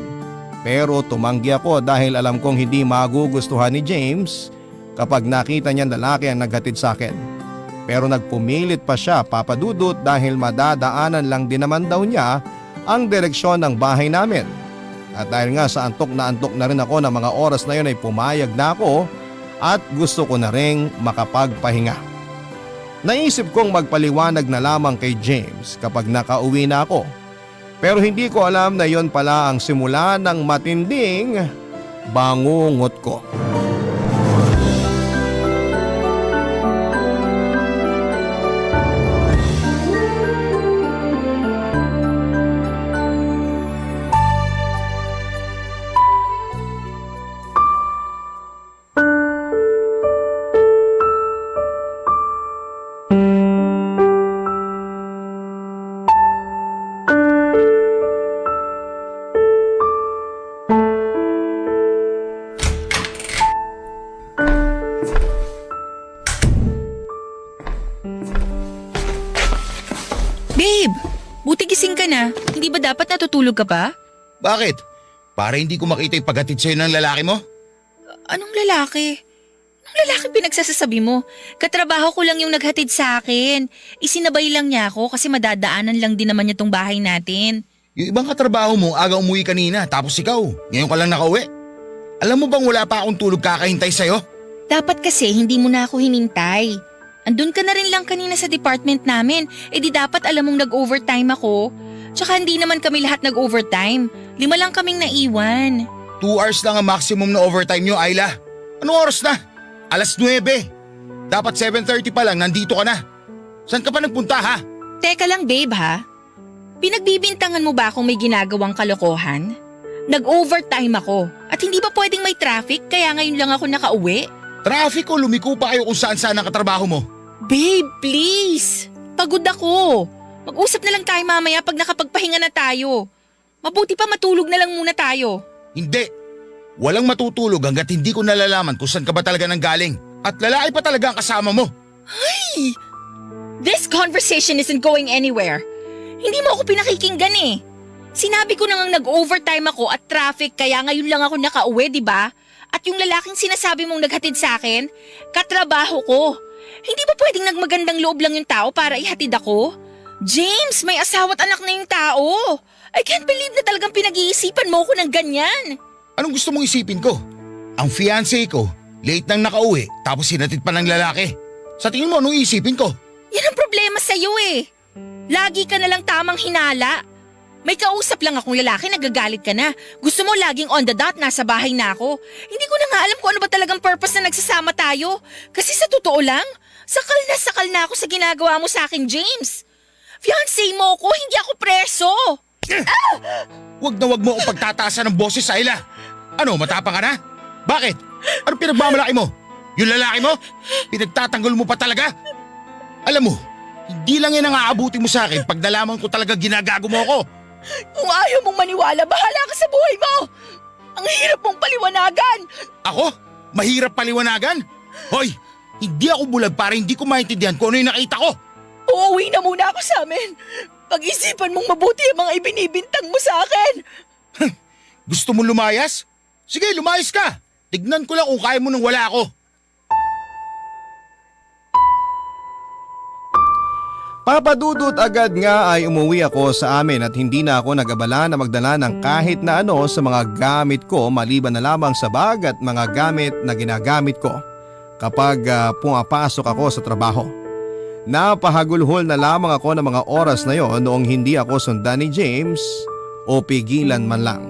Pero tumanggi ako dahil alam kong hindi magugustuhan ni James kapag nakita niyang lalaki ang naghatid sa akin. Pero nagpumilit pa siya, Papa Dudut, dahil madadaanan lang din naman daw niya ang direksyon ng bahay namin. At dahil nga sa antok na rin ako ng mga oras na yun ay pumayag na ako at gusto ko na ring makapagpahinga. Naisip kong magpaliwanag na lamang kay James kapag nakauwi na ako. Pero hindi ko alam na yon pala ang simula ng matinding bangungot ko. Babe, buti gising ka na. Hindi ba dapat natutulog ka pa? Bakit? Para hindi ko makita yung paghatid sa'yo ng lalaki mo? Anong lalaki? Anong lalaki pinagsasasabi mo? Katrabaho ko lang yung naghatid sa akin. Isinabay lang niya ako kasi madadaanan lang din naman niya tong bahay natin. Yung ibang katrabaho mo, aga umuwi kanina tapos ikaw, ngayon ka lang nakauwi. Alam mo bang wala pa akong tulog kakahintay sa'yo? Dapat kasi hindi mo na ako hinintay. Andun ka na rin lang kanina sa department namin. Eh di dapat alam mong nag-overtime ako. Tsaka hindi naman kami lahat nag-overtime. 5 lang kaming naiwan. 2 hours lang ang maximum na overtime nyo, Ayla. Anong oras na? 9:00. Dapat 7:30 pa lang, nandito ka na. Saan ka pa nagpunta ha? Teka lang babe ha. Pinagbibintangan mo ba akong may ginagawang kalokohan? Nag-overtime ako. At hindi ba pwedeng may traffic kaya ngayon lang ako nakauwi? Traffic o lumiko pa kayo kung saan-saan ang katrabaho mo? Babe, please! Pagod ako. Mag-usap na lang tayo mamaya pag nakapagpahinga na tayo. Mabuti pa matulog na lang muna tayo. Hindi. Walang matutulog hanggat hindi ko nalalaman kung saan ka ba talaga nanggaling. At lalaki pa talaga ang kasama mo. Ay! This conversation isn't going anywhere. Hindi mo ako pinakikinggan eh. Sinabi ko na ngang nag-overtime ako at traffic kaya ngayon lang ako nakauwi, di ba? At yung lalaking sinasabi mong naghatid sa akin, katrabaho ko. Hindi ba pwedeng nagmagandang loob lang yung tao para ihatid ako? James, may asawa't anak na yung tao. I can't believe na talagang pinag-iisipan mo ko ng ganyan. Anong gusto mong isipin ko? Ang fiancé ko, late nang nakauwi tapos hinatid pa ng lalaki. Sa tingin mo, anong isipin ko? Yan ang problema sa'yo eh. Lagi ka na lang tamang hinala. May kausap lang akong lalaki, nagagalit ka na. Gusto mo laging on the dot, nasa bahay na ako. Hindi ko na nga alam kung ano ba talagang purpose na nagsasama tayo. Kasi sa totoo lang, sakal na ako sa ginagawa mo sa akin, James. Fiancé mo ko, hindi ako preso. Wag mo akong pagtataasan ng boses, Ayla. Ano, matapang ka na? Bakit? Ano pinagmamalaki mo? Yung lalaki mo? Pinagtatanggol mo pa talaga? Alam mo, hindi lang yan ang aabuti mo sa akin pag nalaman ko talaga ginagago mo ako. Kung ayaw mong maniwala, bahala ka sa buhay mo. Ang hirap mong paliwanagan. Ako? Mahirap paliwanagan? Hoy, hindi ako bulag para hindi ko maintindihan kung ano yung nakita ko. Uuwi na muna ako sa amin. Pag-isipan mong mabuti ang mga ibinibintang mo sa akin. Gusto mo lumayas? Sige, lumayas ka. Tignan ko lang kung kaya mo nang wala ako. Papadudot agad nga ay umuwi ako sa amin at hindi na ako nag-abala na magdala ng kahit na ano sa mga gamit ko maliban na lamang sa bag at mga gamit na ginagamit ko kapag pumapasok ako sa trabaho. Napahagulhol na lamang ako ng mga oras na yon noong hindi ako sundan ni James o pigilan man lang.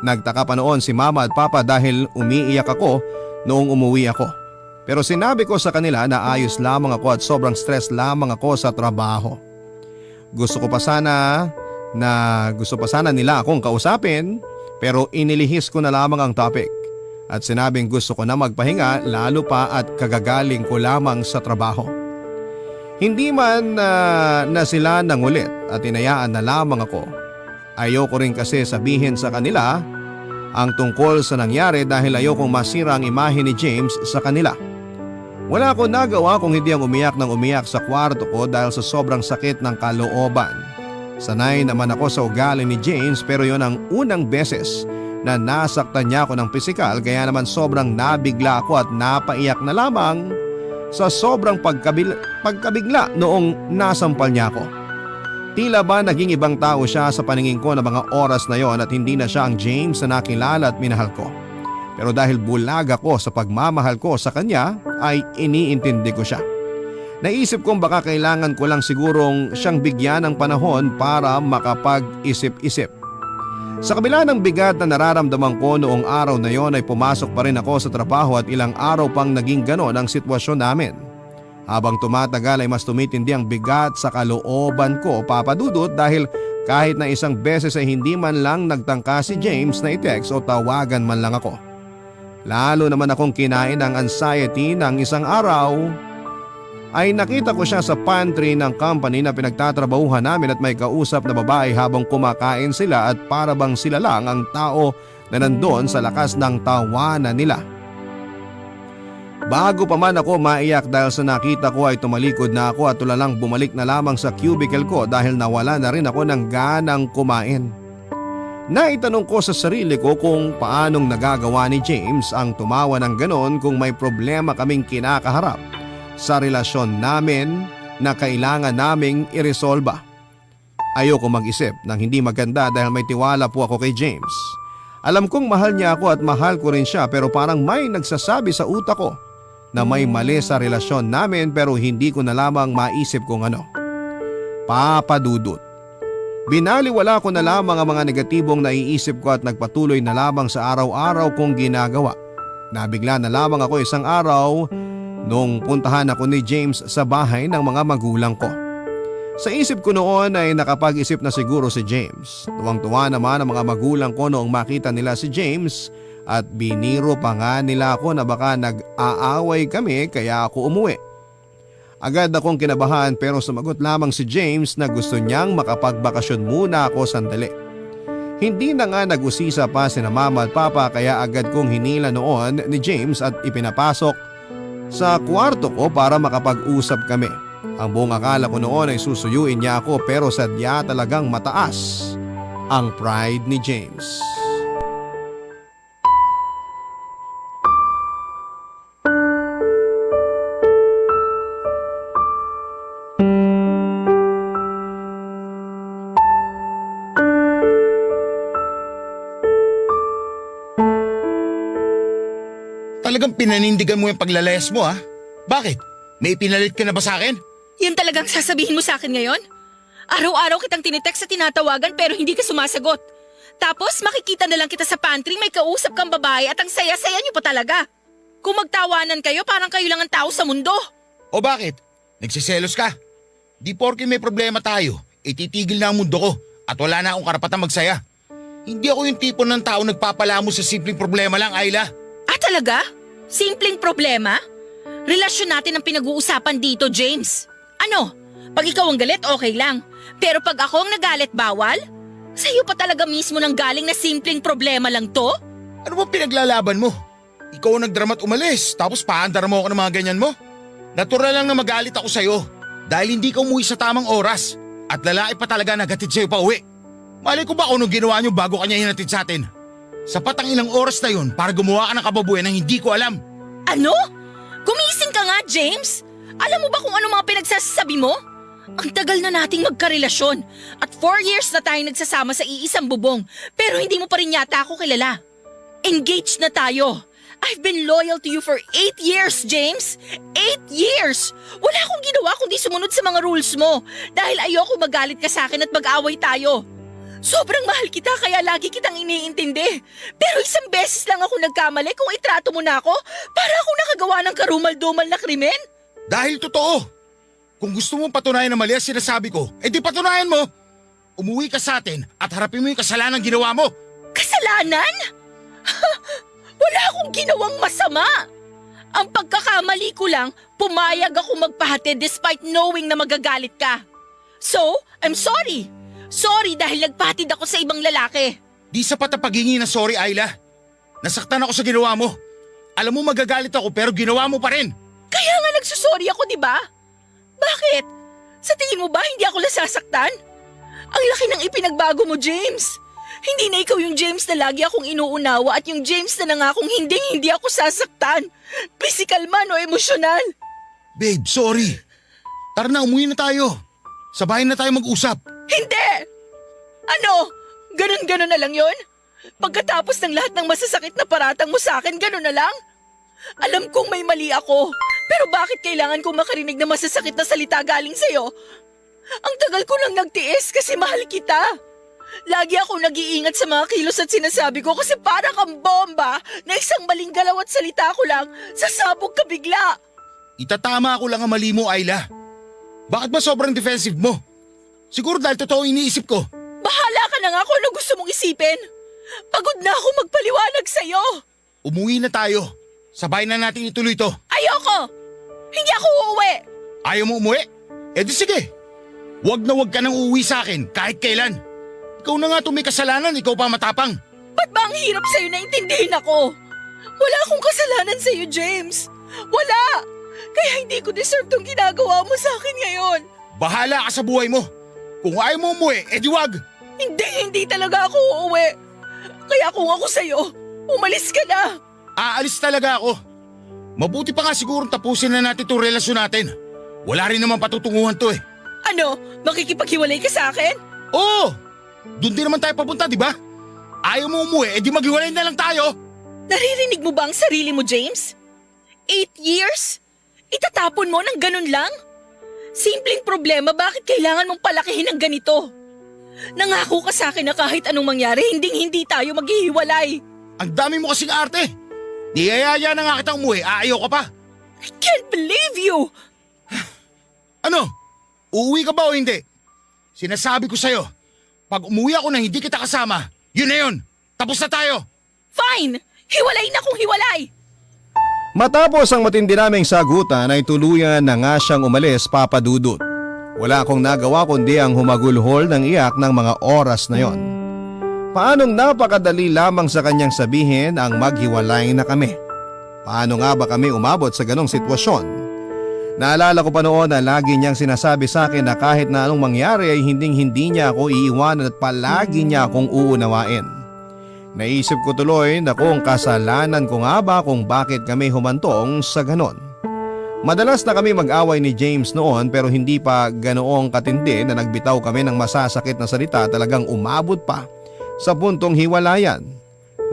Nagtaka pa noon si Mama at Papa dahil umiiyak ako noong umuwi ako. Pero sinabi ko sa kanila na ayos lamang ako at sobrang stress lamang ako sa trabaho. Gusto pa sana nila akong kausapin pero inilihis ko na lamang ang topic. At sinabing gusto ko na magpahinga lalo pa at kagagaling ko lamang sa trabaho. Hindi man na sila nangulit at inayaan na lamang ako. Ayoko rin kasi sabihin sa kanila ang tungkol sa nangyari dahil ayokong masira ang imahe ni James sa kanila. Wala akong nagawa kung hindi ang umiyak ng umiyak sa kwarto ko dahil sa sobrang sakit ng kalooban. Sanay naman ako sa ugali ni James pero yon ang unang beses na nasaktan niya ako ng pisikal kaya naman sobrang nabigla ako at napaiyak na lamang sa sobrang pagkabigla noong nasampal niya ako. Tila ba naging ibang tao siya sa paningin ko na mga oras na yon at hindi na siya ang James na nakilala at minahal ko. Pero dahil bulag ako sa pagmamahal ko sa kanya ay iniintindi ko siya. Naisip kong baka kailangan ko lang sigurong siyang bigyan ng panahon para makapag-isip-isip. Sa kabila ng bigat na nararamdaman ko noong araw na yon ay pumasok pa rin ako sa trabaho at ilang araw pang naging ganon ang sitwasyon namin. Habang tumatagal ay mas tumitindi ang bigat sa kalooban ko, Papa Dudut, dahil kahit na isang beses ay hindi man lang nagtangka si James na i-text o tawagan man lang ako. Lalo naman akong kinain ng anxiety ng isang araw ay nakita ko siya sa pantry ng company na pinagtatrabahuhan namin at may kausap na babae habang kumakain sila at para bang sila lang ang tao na nandoon sa lakas ng tawanan nila. Bago pa man ako maiyak dahil sa nakita ko ay tumalikod na ako at tulalang bumalik na lamang sa cubicle ko dahil nawala na rin ako ng ganang kumain. Naitanong ko sa sarili ko kung paanong nagagawa ni James ang tumawa ng ganon kung may problema kaming kinakaharap sa relasyon namin na kailangan naming iresolba. Ayoko mag-isip ng hindi maganda dahil may tiwala po ako kay James. Alam kong mahal niya ako at mahal ko rin siya pero parang may nagsasabi sa utak ko na may mali sa relasyon namin pero hindi ko na lamang maisip kung ano. Papa Dudut. Binaliwala ko na lamang ang mga negatibong naiisip ko at nagpatuloy na lamang sa araw-araw kong ginagawa. Nabigla na lamang ako isang araw nung puntahan ako ni James sa bahay ng mga magulang ko. Sa isip ko noon ay nakapag-isip na siguro si James. Tuwang-tuwa naman ang mga magulang ko noong makita nila si James at biniro pa nga nila ako na baka nag-aaway kami kaya ako umuwi. Agad akong kinabahan pero sumagot lamang si James na gusto niyang makapagbakasyon muna ako sandali. Hindi na nga nag-usisa pa sina mama at papa kaya agad kong hinila noon ni James at ipinapasok sa kwarto ko para makapag-usap kami. Ang buong akala ko noon ay susuyuin niya ako pero sadya talagang mataas ang pride ni James. Talagang pinanindigan mo yung paglalayas mo ha? Bakit? May pinalit ka na ba sa akin? Yun talagang sasabihin mo sa akin ngayon? Araw-araw kitang tinitext sa tinatawagan pero hindi ka sumasagot. Tapos makikita na lang kita sa pantry, may kausap kang babae at ang saya-saya niyo pa talaga. Kung magtawanan kayo, parang kayo lang ang tao sa mundo. O bakit? Nagsiselos ka? Di porke may problema tayo, ititigil na ang mundo ko at wala na akong karapatang magsaya. Hindi ako yung tipo ng tao nagpapalamo sa simpleng problema lang, Ayla. Ah, talaga? Simpleng problema? Relasyon natin ang pinag-uusapan dito, James. Ano? Pag ikaw ang galit, okay lang. Pero pag ako ang nagalit, bawal? Sa'yo pa talaga mismo nang galing na simpleng problema lang to? Ano ba pinaglalaban mo? Ikaw ang nagdrama at umalis, tapos paandar mo ako ng mga ganyan mo? Natural lang na magalit ako sa'yo dahil hindi ka umuwi sa tamang oras at lalaki pa talaga nagatid sa'yo pa uwi. Malay ko ba kung anong ginawa niyo bago kanya hinatid sa atin? Sapat ang ilang oras na yun para gumawa ka ng kababuyan na hindi ko alam. Ano? Gumising ka nga, James! Alam mo ba kung ano mga pinagsasabi mo? Ang tagal na nating magkarelasyon at 4 years na tayong nagsasama sa iisang bubong pero hindi mo pa rin yata ako kilala. Engaged na tayo. I've been loyal to you for 8 years, James! 8 years! Wala akong ginawa kundi sumunod sa mga rules mo dahil ayoko magalit ka sa akin at mag-away tayo. Sobrang mahal kita kaya lagi kitang iniintindi. Pero isang beses lang ako nagkamali kung itrato mo na ako para ako nakagawa ng karumal-dumal na krimen. Dahil totoo. Kung gusto mong patunayan na mali ang sinasabi ko, edi patunayan mo. Umuwi ka sa atin at harapin mo yung kasalanan ginawa mo. Kasalanan? Wala akong ginawang masama. Ang pagkakamali ko lang, pumayag ako magpahatid despite knowing na magagalit ka. So, I'm sorry. Sorry dahil nagpahatid ako sa ibang lalaki. Di sapat ang paghingi na sorry, Ayla. Nasaktan ako sa ginawa mo. Alam mo magagalit ako pero ginawa mo pa rin. Kaya nga nagsusorry ako, di ba? Bakit? Sa tingin mo ba hindi ako nasasaktan? Ang laki ng ipinagbago mo, James. Hindi na ikaw yung James na lagi akong inuunawa at yung James na nangakong hindi ako sasaktan. Physical man o emosyonal. Babe, sorry. Tara na, umuwi na tayo. Sa bahay na tayo mag-usap. Hindi! Ano? Ganon-ganon na lang yon? Pagkatapos ng lahat ng masasakit na paratang mo sa akin, ganon na lang? Alam kong may mali ako. Pero bakit kailangan kong makarinig na masasakit na salita galing sa'yo? Ang tagal ko lang nagtiis kasi mahal kita. Lagi akong nag-iingat sa mga kilos at sinasabi ko kasi para kang bomba na isang maling galaw at salita ko lang, sasabog ka bigla. Itatama ko lang ang mali mo, Ayla. Bakit ba sobrang defensive mo? Siguro dahil totoo iniisip ko. Bahala ka na nga kung ano gusto mong isipin. Pagod na ako magpaliwanag sa'yo. Umuwi na tayo. Sabay na natin ituloy to. Ayoko! Hindi ako uuwi! Ayaw mo umuwi? Eh di sige. Huwag na huwag ka nang uuwi sa akin kahit kailan. Ikaw na nga itong may kasalanan, ikaw pa matapang. Ba't ba ang hirap sa'yo na intindihin ako? Wala akong kasalanan sa'yo, James. Wala! Kaya hindi ko deserve tong ginagawa mo sa akin ngayon. Bahala ka sa buhay mo. Kung ayaw mo umuwi, edi wag. Hindi talaga ako uuwi. Kaya kung ako sa'yo, umalis ka na. Aalis talaga ako. Mabuti pa nga siguro tapusin na natin itong relasyon natin. Wala rin naman patutunguhan to eh. Ano? Makikipaghiwalay ka sa akin? Oo! Doon din naman tayo papunta, di ba? Ayaw mo umuwi, edi maghiwalay na lang tayo. Naririnig mo ba ang sarili mo, James? 8 years? Itatapon mo ng ganun lang? Simpleng problema, bakit kailangan mong palakihin ng ganito? Nangako ka sa akin na kahit anong mangyari, hindi tayo maghihiwalay. Ang dami mo kasing arte. Niyayaya na nga kitang umuwi, aayaw ka pa. I can't believe you! Ano? Uuwi ka ba o hindi? Sinasabi ko sa'yo, pag umuwi ako na hindi kita kasama, yun na yun. Tapos na tayo. Fine! Hiwalay na kung hiwalay! Matapos ang matindi naming sagutan ay tuluyan na nga siyang umalis, Papa Dudut. Wala akong nagawa kundi ang humagulhol ng iyak ng mga oras na yon. Paanong napakadali lamang sa kanyang sabihin ang maghiwalay na kami? Paano nga ba kami umabot sa ganong sitwasyon? Naalala ko pa noon na lagi niyang sinasabi sa akin na kahit na anong mangyari ay hindi niya ako iiwanan at palagi niya akong uunawain. Naisip ko tuloy na kung kasalanan ko nga ba kung bakit kami humantong sa ganon. Madalas na kami mag-away ni James noon pero hindi pa ganoong katindi na nagbitaw kami ng masasakit na salita, talagang umabot pa sa puntong hiwalayan.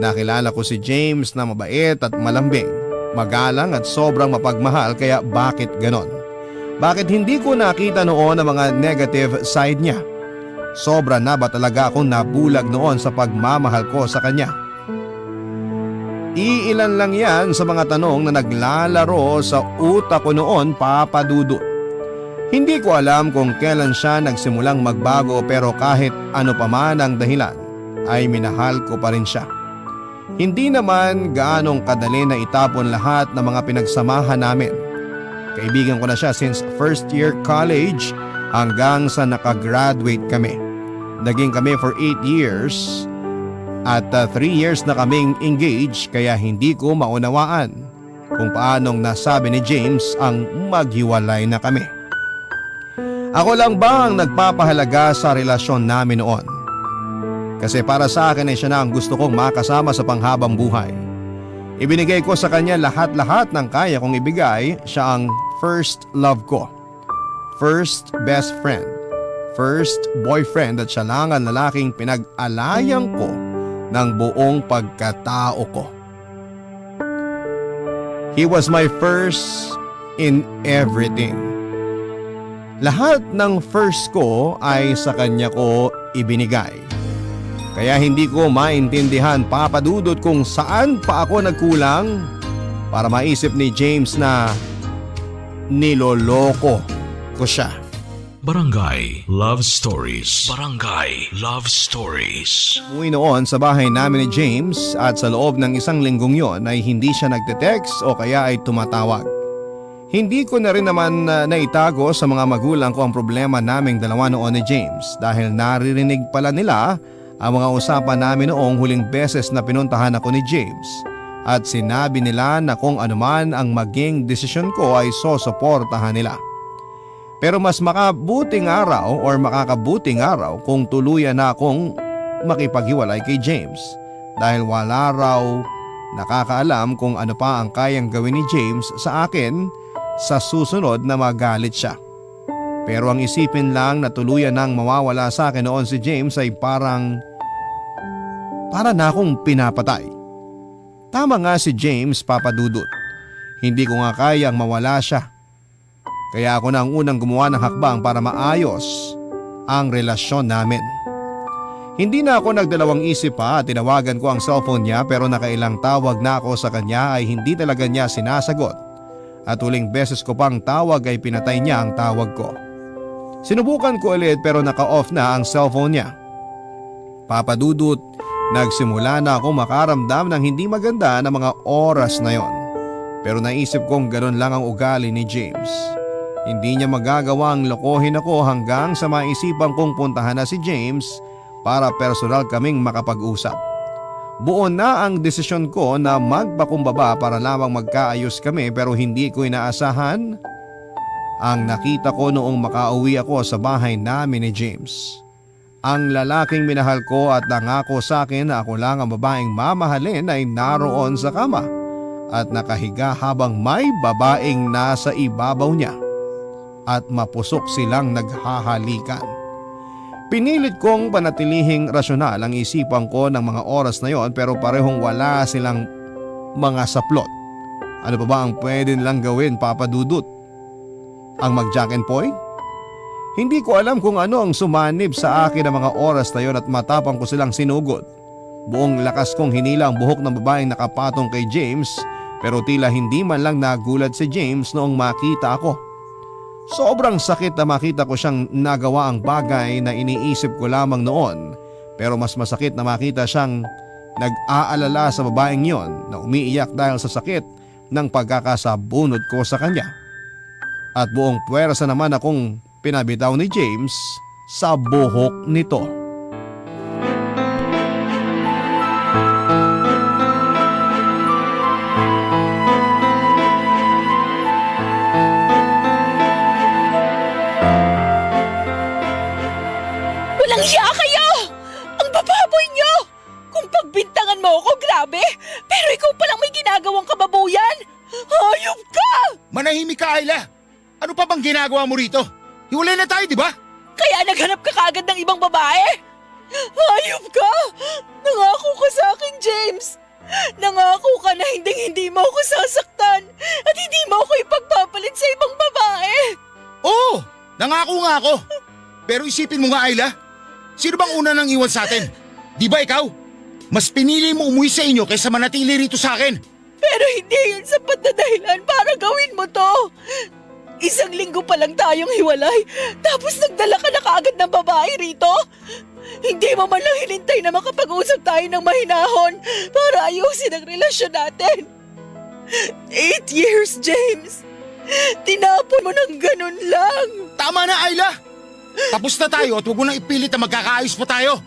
Nakilala ko si James na mabait at malambing, magalang at sobrang mapagmahal, kaya bakit ganon? Bakit hindi ko nakita noon ang mga negative side niya? Sobra na ba talaga akong nabulag noon sa pagmamahal ko sa kanya? Iilan lang yan sa mga tanong na naglalaro sa utak ko noon, Papa Dudut. Hindi ko alam kung kailan siya nagsimulang magbago pero kahit ano pa man ang dahilan ay minahal ko pa rin siya. Hindi naman gaanong kadali na itapon lahat ng mga pinagsamahan namin. Kaibigan ko na siya since first year college hanggang sa nakagraduate kami. Naging kami for 8 years at 3 years na kaming engaged, kaya hindi ko maunawaan kung paanong nasabi ni James ang maghiwalay na kami. Ako lang ba ang nagpapahalaga sa relasyon namin noon? Kasi para sa akin ay siya na ang gusto kong makasama sa panghabang buhay. Ibinigay ko sa kanya lahat-lahat ng kaya kong ibigay. Siya ang first love ko, first best friend, first boyfriend at siya lang ang lalaking pinag-alayang ko ng buong pagkatao ko. He was my first in everything. Lahat ng first ko ay sa kanya ko ibinigay. Kaya hindi ko maintindihan, Papa Dudut, kung saan pa ako nagkulang para maisip ni James na niloloko ko siya. Barangay Love Stories. Barangay Love Stories. Umuwi noon sa bahay namin ni James at sa loob ng isang linggong yon ay hindi siya nagte-text o kaya ay tumatawag. Hindi ko na rin naman naitago sa mga magulang ko ang problema naming dalawa noon ni James dahil naririnig pala nila ang mga usapan namin noong huling beses na pinuntahan ako ni James at sinabi nila na kung anuman ang maging desisyon ko ay sosuportahan nila. Pero mas makakabuting araw kung tuluyan na akong makipaghiwalay kay James dahil wala raw nakakaalam kung ano pa ang kayang gawin ni James sa akin sa susunod na magalit siya. Pero ang isipin lang na tuluyan nang mawawala sa akin noon si James ay para na akong pinapatay. Tama nga si James, Papa Dudut. Hindi ko nga kayang mawala siya. Kaya ako na ang unang gumawa ng hakbang para maayos ang relasyon namin. Hindi na ako nagdalawang isip pa at tinawagan ko ang cellphone niya pero nakailang tawag na ako sa kanya ay hindi talaga niya sinasagot. At huling beses ko pang tawag ay pinatay niya ang tawag ko. Sinubukan ko ulit pero naka-off na ang cellphone niya. Papa Dudut, nagsimula na ako makaramdam ng hindi maganda na mga oras na yon. Pero naisip kong ganoon lang ang ugali ni James. Hindi niya magagawang lokohin ako hanggang sa maisipan kong puntahan na si James para personal kaming makapag-usap. Buo na ang desisyon ko na magpakumbaba para lamang magkaayos kami pero hindi ko inaasahan ang nakita ko noong makauwi ako sa bahay namin ni James. Ang lalaking minahal ko at nangako sa akin na ako lang ang babaeng mamahalin ay naroon sa kama at nakahiga habang may babaeng nasa ibabaw niya at mapusok silang naghahalikan. Pinilit kong panatilihing rasyonal ang isipan ko ng mga oras na yon pero parehong wala silang mga saplot. Ano pa ba ang pwede nilang gawin, Papa Dudut? Ang mag-jack and point? Hindi ko alam kung ano ang sumanib sa akin ng mga oras na yon at matapang ko silang sinugod. Buong lakas kong hinila ang buhok ng babaeng nakapatong kay James pero tila hindi man lang nagulat si James noong makita ako. Sobrang sakit na makita ko siyang nagawa ang bagay na iniisip ko lamang noon pero mas masakit na makita siyang nag-aalala sa babaeng yon na umiiyak dahil sa sakit ng pagkakasabunod ko sa kanya. At buong puwersa naman akong pinabitaw ni James sa buhok nito. Walang hiya kayo! Ang bababoy nyo! Kung pagbintangan mo ako, grabe! Pero ikaw palang may ginagawang kababuyan! Hayop ka! Manahimik ka, Ayla. Ano pa bang ginagawa mo rito? Hiwalay na tayo, di ba? Kaya naghanap ka kaagad ng ibang babae? Hayop ka! Nangako ka sa akin, James! Nangako ka na hindi mo ako sasaktan at hindi mo ako ipagpapalit sa ibang babae! Oo! Nangako nga ako. Pero isipin mo nga, Ayla. Sino bang una nang iwan sa atin? Di ba ikaw? Mas pinili mo umuwi sa inyo kaysa manatili rito sa akin. Pero hindi yun sapat na dahilan para gawin mo to. 1 linggo pa lang tayong hiwalay, tapos nagdala ka na kaagad ng babae rito? Hindi mo man lang hinintay na makapag-usap tayo ng mahinahon para ayusin ang relasyon natin. 8 years, James. Tinapon mo ng ganun lang. Tama na, Ayla. Tapos na tayo at huwag mo nang ipilit na magkakaayos pa tayo.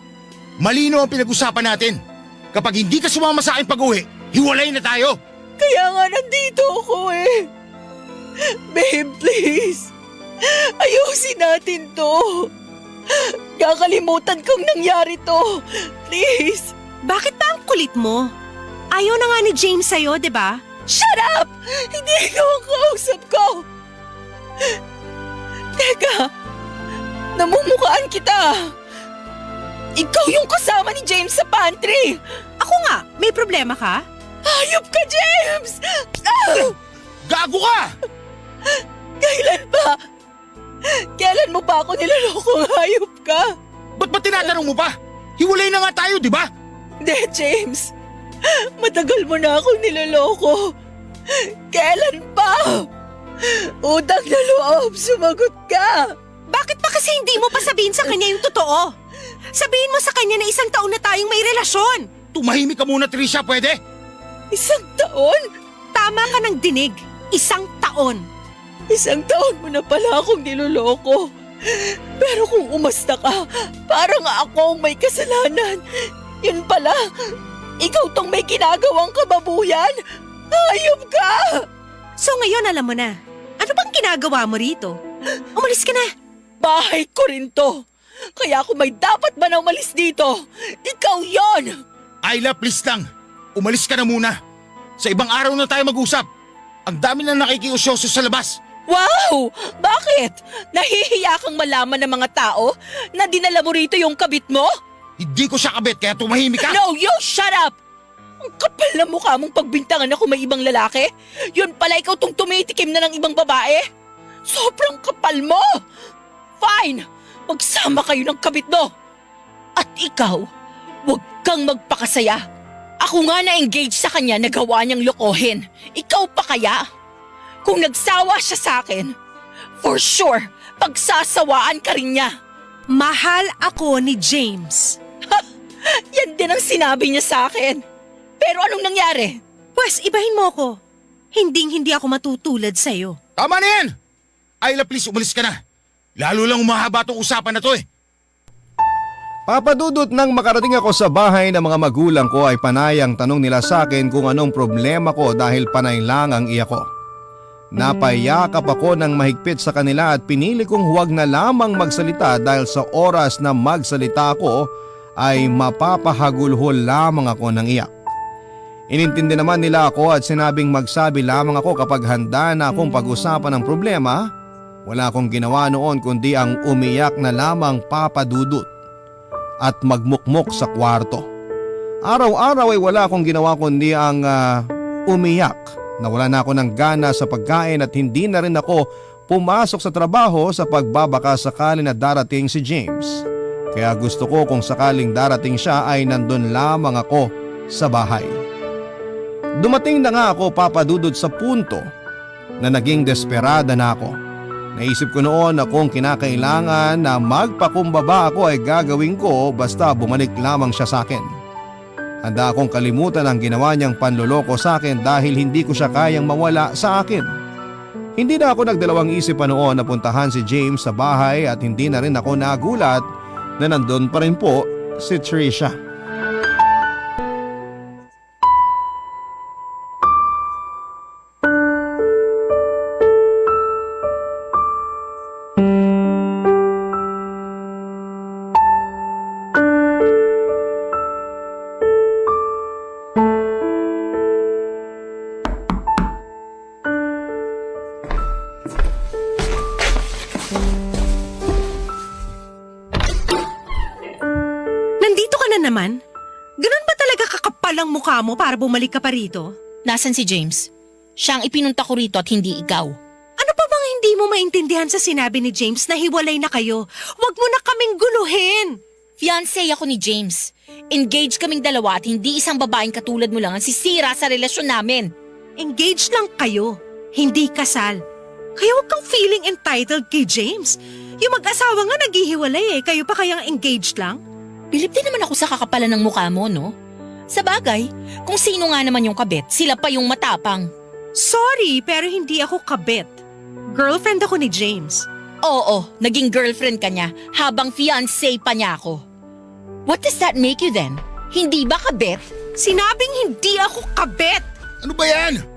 Malino ang pinag-usapan natin. Kapag hindi ka sumama sa akin pag-uwi, hiwalay na tayo. Kaya nga nandito ako eh. Babe, please. Ayusin natin to. Kakalimutan kong nangyari to. Please. Bakit ba ang kulit mo? Ayaw na nga ni James sa'yo, di ba? Shut up! Hindi ikaw ang kausap ko. Teka, namumukhaan kita. Ikaw yung kasama ni James sa pantry. Ako nga, may problema ka? Hayop ka, James! Ah! Gago ka! Kailan ba? Kailan mo pa ako nilolokong hayop ka? Ba't ba tinatanong mo pa? Hiwalay na nga tayo, di ba? Hindi, James. Matagal mo na akong niloloko. Kailan pa? Utang na loob, sumagot ka. Bakit pa kasi hindi mo pa sabihin sa kanya yung totoo? Sabihin mo sa kanya na 1 taon na tayong may relasyon. Tumahimik ka muna, Tricia, pwede? 1 taon? Tama ka ng dinig. 1 taon. 1 taon mo na pala akong niloloko. Pero kung umasta ka, parang ako ang may kasalanan. Yun pala, ikaw tong may ginagawang kababuyan. Hayop ka! So ngayon alam mo na. Ano bang ginagawa mo rito? Umalis ka na. Bahay ko rin to. Kaya kung may dapat ba na umalis dito, ikaw yon. Ayla, please lang. Umalis ka na muna. Sa ibang araw na tayo mag-usap. Ang dami na nakikiusyoso sa labas. Wow! Bakit? Nahihiya kang malaman ng mga tao na dinala mo rito yung kabit mo? Hindi ko siya kabit kaya tumahimik ka. No, you shut up! Ang kapal na mukha mong pagbintangan ako may ibang lalaki. Yun pala ikaw tong tumitikim na ng ibang babae. Sobrang kapal mo! Fine! Magsama kayo ng kabit mo! At ikaw, huwag kang magpakasaya. Ako nga na-engage sa kanya na gawa niyang lokohin. Ikaw pa kaya? Kung nagsawa siya sa akin, for sure, pagsasawaan ka rin niya. Mahal ako ni James. Yan din ang sinabi niya sa akin. Pero anong nangyari? Pwes, ibahin mo ko. Hindi ako matutulad sa'yo. Tama na yan! Ayla, please, umalis ka na. Lalo lang umahaba tong usapan na to eh. Papadudot nang makarating ako sa bahay ng mga magulang ko ay panayang tanong nila sa akin kung anong problema ko dahil panay lang ang iyak ko. Napayakap ako ng mahigpit sa kanila at pinili kong huwag na lamang magsalita dahil sa oras na magsalita ako ay mapapahagulhol lamang ako ng iyak. Inintindi naman nila ako at sinabing magsabi lamang ako kapag handa na akong pag-usapan ng problema. Wala akong ginawa noon kundi ang umiyak na lamang papadudot at magmukmok sa kwarto. Araw-araw ay wala akong ginawa kundi ang umiyak. Nawala na ako ng gana sa pagkain at hindi na rin ako pumasok sa trabaho sa pagbabaka sakali na darating si James. Kaya gusto ko kung sakaling darating siya ay nandun lamang ako sa bahay. Dumating na nga ako papadudod sa punto na naging desperada na ako. Naisip ko noon na kung kinakailangan na magpakumbaba ako ay gagawin ko basta bumalik lamang siya sa akin. Handa akong kalimutan ang ginawa niyang panloloko sa akin dahil hindi ko siya kayang mawala sa akin. Hindi na ako nagdalawang isip pa noon na puntahan si James sa bahay at hindi na rin ako nagulat na nandun pa rin po si Trisha. Naman? Ganun ba talaga kakapal ang mukha mo para bumalik ka pa rito? Nasaan si James? Siya ang ipinunta ko rito at hindi ikaw. Ano pa bang hindi mo maintindihan sa sinabi ni James na hiwalay na kayo? Huwag mo na kaming guluhin! Fiancé ako ni James. Engaged kaming dalawa at hindi isang babaeng katulad mo lang ang sisira sa relasyon namin. Engaged lang kayo, hindi kasal. Kaya huwag kang feeling entitled kay James. Yung mag-asawa nga naghihiwalay kayo pa kayang engaged lang? Bilib din naman ako sa kakapalan ng mukha mo, no? Sa bagay, kung sino nga naman yung kabit, sila pa yung matapang. Sorry, pero hindi ako kabit. Girlfriend ako ni James. Oo, naging girlfriend ka niya habang fiancé pa niya ako. What does that make you then? Hindi ba kabit? Sinabing hindi ako kabit! Ano ba yan?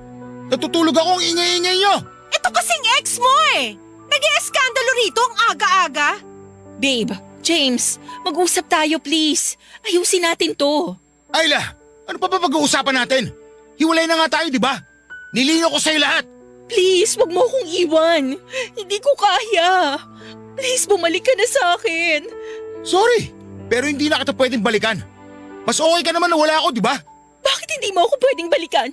Natutulog ako ang ingay-ingay nyo! Ito kasing ex mo eh! Nag-e-eskandalo rito ang aga-aga! Babe, James, mag-usap tayo please. Ayusin natin to. Ayla, ano pa ba pag-uusapan natin? Hiwalay na nga tayo, di ba? Nilino ko sa'yo lahat. Please, wag mo akong iwan. Hindi ko kaya. Please, bumalik ka na sa akin. Sorry, pero hindi na kita pwedeng balikan. Mas okay ka naman na wala ako, di ba? Bakit hindi mo ako pwedeng balikan?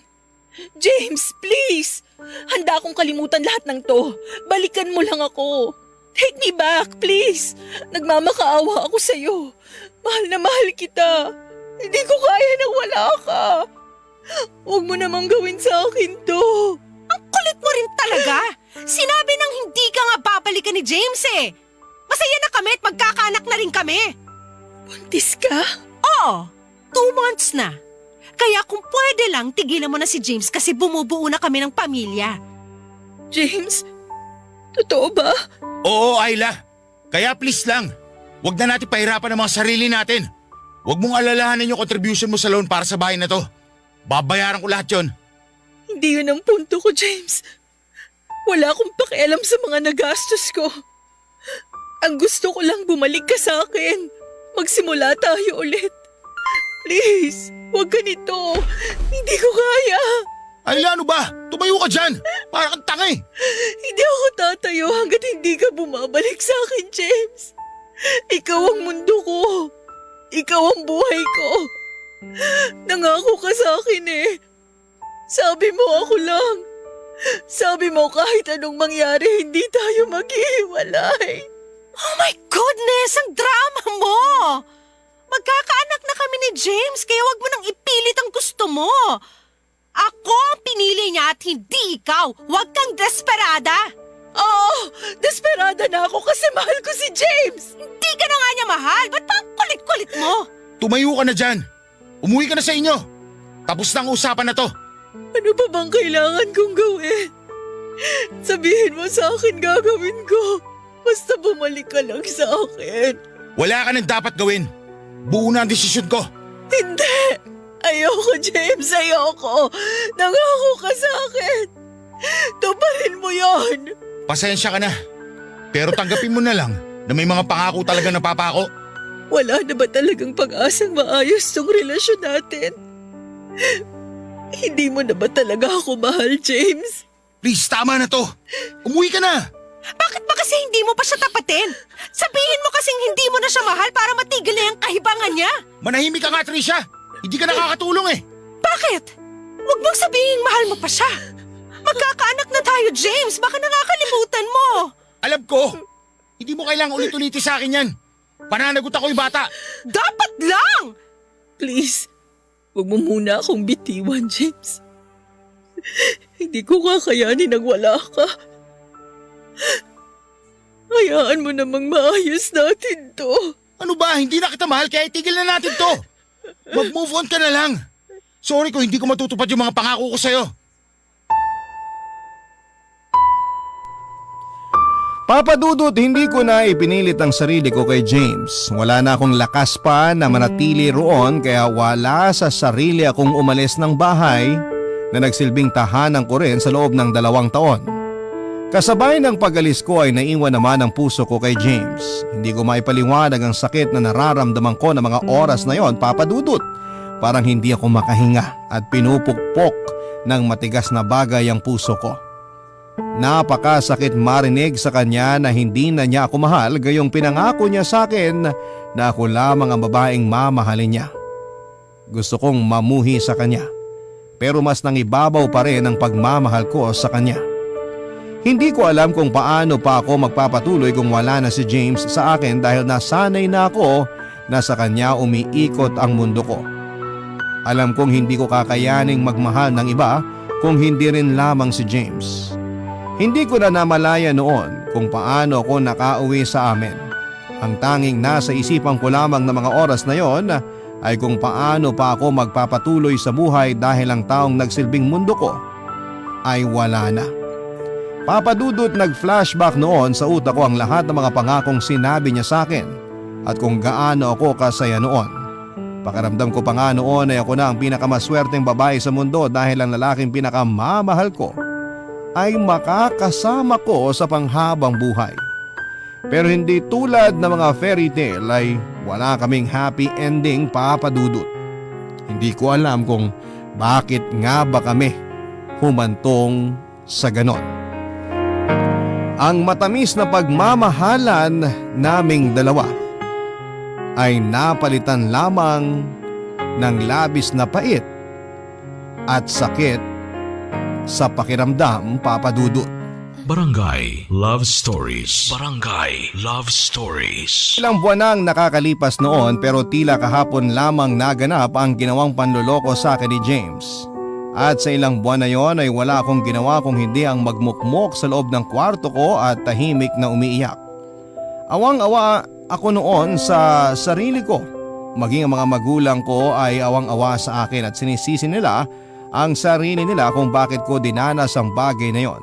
James, please. Handa akong kalimutan lahat ng to. Balikan mo lang ako. Take me back, please. Nagmamakaawa ako sa'yo. Mahal na mahal kita. Hindi ko kaya na wala ka. Huwag mo namang gawin sa akin to. Ang kulit mo rin talaga. Sinabi nang hindi ka nga babalikan ni James eh. Masaya na kami at magkakaanak na rin kami. Buntis ka? Oo, 2 months na. Kaya kung pwede lang, tigilan mo na si James kasi bumubuo na kami ng pamilya. James, totoo ba? Oo, Ayla. Kaya please lang, huwag na natin pahirapan ang mga sarili natin. Huwag mong alalahanin yung contribution mo sa loan para sa bahay na to. Babayaran ko lahat yon. Hindi yun ang punto ko, James. Wala akong pakialam sa mga nagastos ko. Ang gusto ko lang bumalik ka sa akin. Magsimula tayo ulit. Please, huwag ganito. Hindi ko kaya. Ayla, ano ba? Tumayo ka dyan. Para kang tanga eh. Hindi ako tatayo hanggat hindi ka bumabalik sa akin, James. Ikaw ang mundo ko. Ikaw ang buhay ko. Nangako ka sa akin eh. Sabi mo ako lang. Sabi mo kahit anong mangyari, hindi tayo maghihiwalay. Oh my goodness! Ang drama mo! Magkakaanak na kami ni James, kaya wag mo nang ipilit ang gusto mo. Ako ang pinili niya at hindi ikaw. Huwag kang desperada. Oo, desperada na ako kasi mahal ko si James. Hindi ka na nga niya mahal. Ba't pa ang kulit-kulit mo? Tumayo ka na dyan. Umuwi ka na sa inyo. Tapos na ang usapan na to. Ano pa bang kailangan kong gawin? Sabihin mo sa akin gagawin ko. Basta bumalik ka lang sa akin. Wala ka nang dapat gawin. Buo na ang desisyon ko. Hindi! Ayoko, James. Ayoko. Nangako ka sa akin. Tuparin mo yon. Pasensya ka na. Pero tanggapin mo na lang na may mga pangako talaga na papako. Wala na ba talagang pag-asang maayos tong relasyon natin? Hindi mo na ba talaga ako mahal, James? Please, tama na to. Umuwi ka na. Bakit ba kasi hindi mo pa siya tapatin? Sabihin mo kasing hindi mo na siya mahal para matigil na yung kahibangan niya. Manahimik ka nga, Trisha. Hindi ka nakakatulong eh. Bakit? Huwag mong sabihin mahal mo pa siya. Magkakaanak na tayo, James. Baka nakakalimutan mo. Alam ko. Hindi mo kailangang ulit-uliti sa akin yan. Pananagot ako yung bata. Dapat lang! Please, huwag mo muna akong bitiwan, James. Hindi ko kakayanin nang wala ka. Hayaan mo namang maayos natin to. Ano ba? Hindi na kita mahal kaya itigil na natin to. Mag-move on ka na lang. Sorry kung hindi ko matutupad yung mga pangako ko sa'yo. Papa Dudut, hindi ko na ipinilit ang sarili ko kay James. Wala na akong lakas pa na manatili roon kaya wala sa sarili akong umalis ng bahay na nagsilbing tahanan ko rin sa loob ng 2 taon. Kasabay ng pag-alis ko ay naiwan naman ang puso ko kay James. Hindi ko maipaliwanag ang sakit na nararamdaman ko ng mga oras na yon, Papa Dudut. Parang hindi ako makahinga at pinupukpok ng matigas na bagay ang puso ko. Napakasakit marinig sa kanya na hindi na niya ako mahal gayong pinangako niya sa akin na ako lamang ang babaeng mamahalin niya. Gusto kong mamuhi sa kanya pero mas nangibabaw pa rin ang pagmamahal ko sa kanya. Hindi ko alam kung paano pa ako magpapatuloy kung wala na si James sa akin dahil nasanay na ako na sa kanya umiikot ang mundo ko. Alam kong hindi ko kakayaning magmahal ng iba kung hindi rin lamang si James. Hindi ko na namalaya noon kung paano ako nakauwi sa amin. Ang tanging nasa isipan ko lamang ng mga oras na yon ay kung paano pa ako magpapatuloy sa buhay dahil ang taong nagsilbing mundo ko ay wala na. Papa Dudut, nag-flashback noon sa utak ko ang lahat ng mga pangakong sinabi niya sa akin at kung gaano ako kasaya noon. Pakiramdam ko pa nga noon ay ako na ang pinakamaswerteng babae sa mundo dahil ang lalaking pinakamamahal ko ay makakasama ko sa panghabang buhay. Pero hindi tulad ng mga fairy tale ay wala kaming happy ending, Papa Dudut. Hindi ko alam kung bakit nga ba kami humantong sa ganon. Ang matamis na pagmamahalan naming dalawa ay napalitan lamang ng labis na pait at sakit sa pakiramdam, Papa Dudut. Barangay Love Stories. Barangay Love Stories. Ilang buwan nang nakakalipas noon pero tila kahapon lamang naganap ang ginawang panloloko sa akin ni James. At sa ilang buwan na yon ay wala akong ginawa kung hindi ang magmukmok sa loob ng kwarto ko at tahimik na umiiyak. Awang-awa ako noon sa sarili ko. Maging ang mga magulang ko ay awang-awa sa akin at sinisisi nila ang sarili nila kung bakit ko dinanas ang bagay na yon.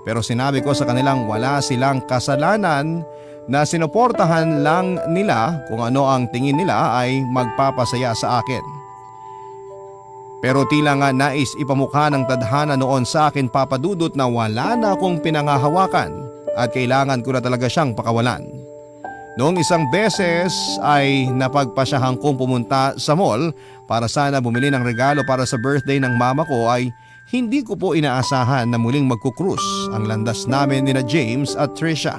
Pero sinabi ko sa kanilang wala silang kasalanan na sinuportahan lang nila kung ano ang tingin nila ay magpapasaya sa akin. Pero tila nga nais ipamukha ng tadhana noon sa akin, Papa Dudut, na wala na akong pinangahawakan at kailangan ko na talaga siyang pakawalan. Noong isang beses ay napagpasyahan kong pumunta sa mall para sana bumili ng regalo para sa birthday ng mama ko ay hindi ko po inaasahan na muling magkukrus ang landas namin nina James at Trisha.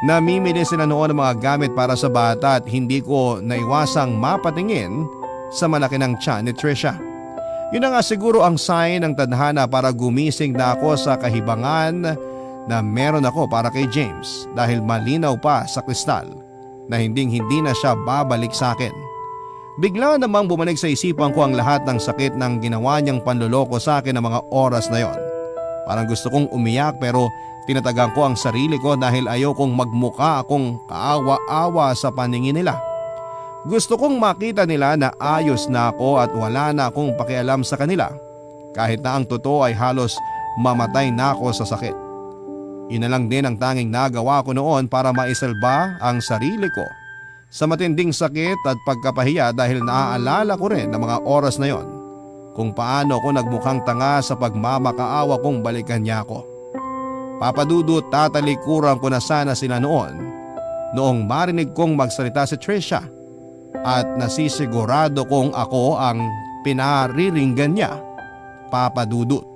Namimili sila noon ng mga gamit para sa bata at hindi ko naiwasang mapatingin sa malaki ng tiyan ni Trisha. Yun na nga siguro ang sign ng tadhana para gumising na ako sa kahibangan na meron ako para kay James dahil malinaw pa sa kristal na hindi na siya babalik sa akin. Bigla namang bumalik sa isipan ko ang lahat ng sakit ng ginawa niyang panloloko sa akin ng mga oras na yon. Parang gusto kong umiyak pero tinatagan ko ang sarili ko dahil ayokong magmuka akong kaawa-awa sa paningin nila. Gusto kong makita nila na ayos na ako at wala na akong pakialam sa kanila kahit na ang totoo ay halos mamatay na ako sa sakit. Yun na lang din ang tanging nagawa ko noon para maisalba ang sarili ko sa matinding sakit at pagkapahiya dahil naaalala ko rin ng mga oras na yon kung paano ako nagmukhang tanga sa pagmamakaawa kong balikan niya ako. Papadudot, tatalikuran ko na sana sila noong marinig kong magsalita si Trisha at nasisigurado kong ako ang pinariringgan niya. Papadudot.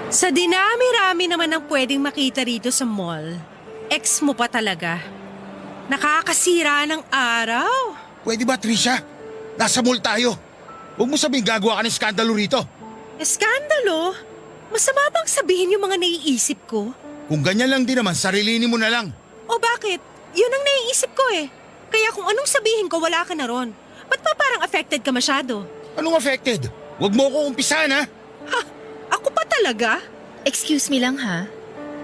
Sa dinami-rami naman ang pwedeng makita rito sa mall, ex mo pa talaga. Nakakasira ng araw. Pwede ba, Trisha? Nasa mall tayo. Huwag mo sabihin gagawa ka ng skandalo rito. Eskandalo? Masama bang sabihin yung mga naiisip ko? Kung ganyan lang din naman, sarilinin mo na lang. O bakit? Yun ang naiisip ko eh. Kaya kung anong sabihin ko, wala ka na ron. Ba't pa parang affected ka masyado? Anong affected? Huwag mo ko umpisahan ha? Ha? Ako pa talaga? Excuse me lang ha.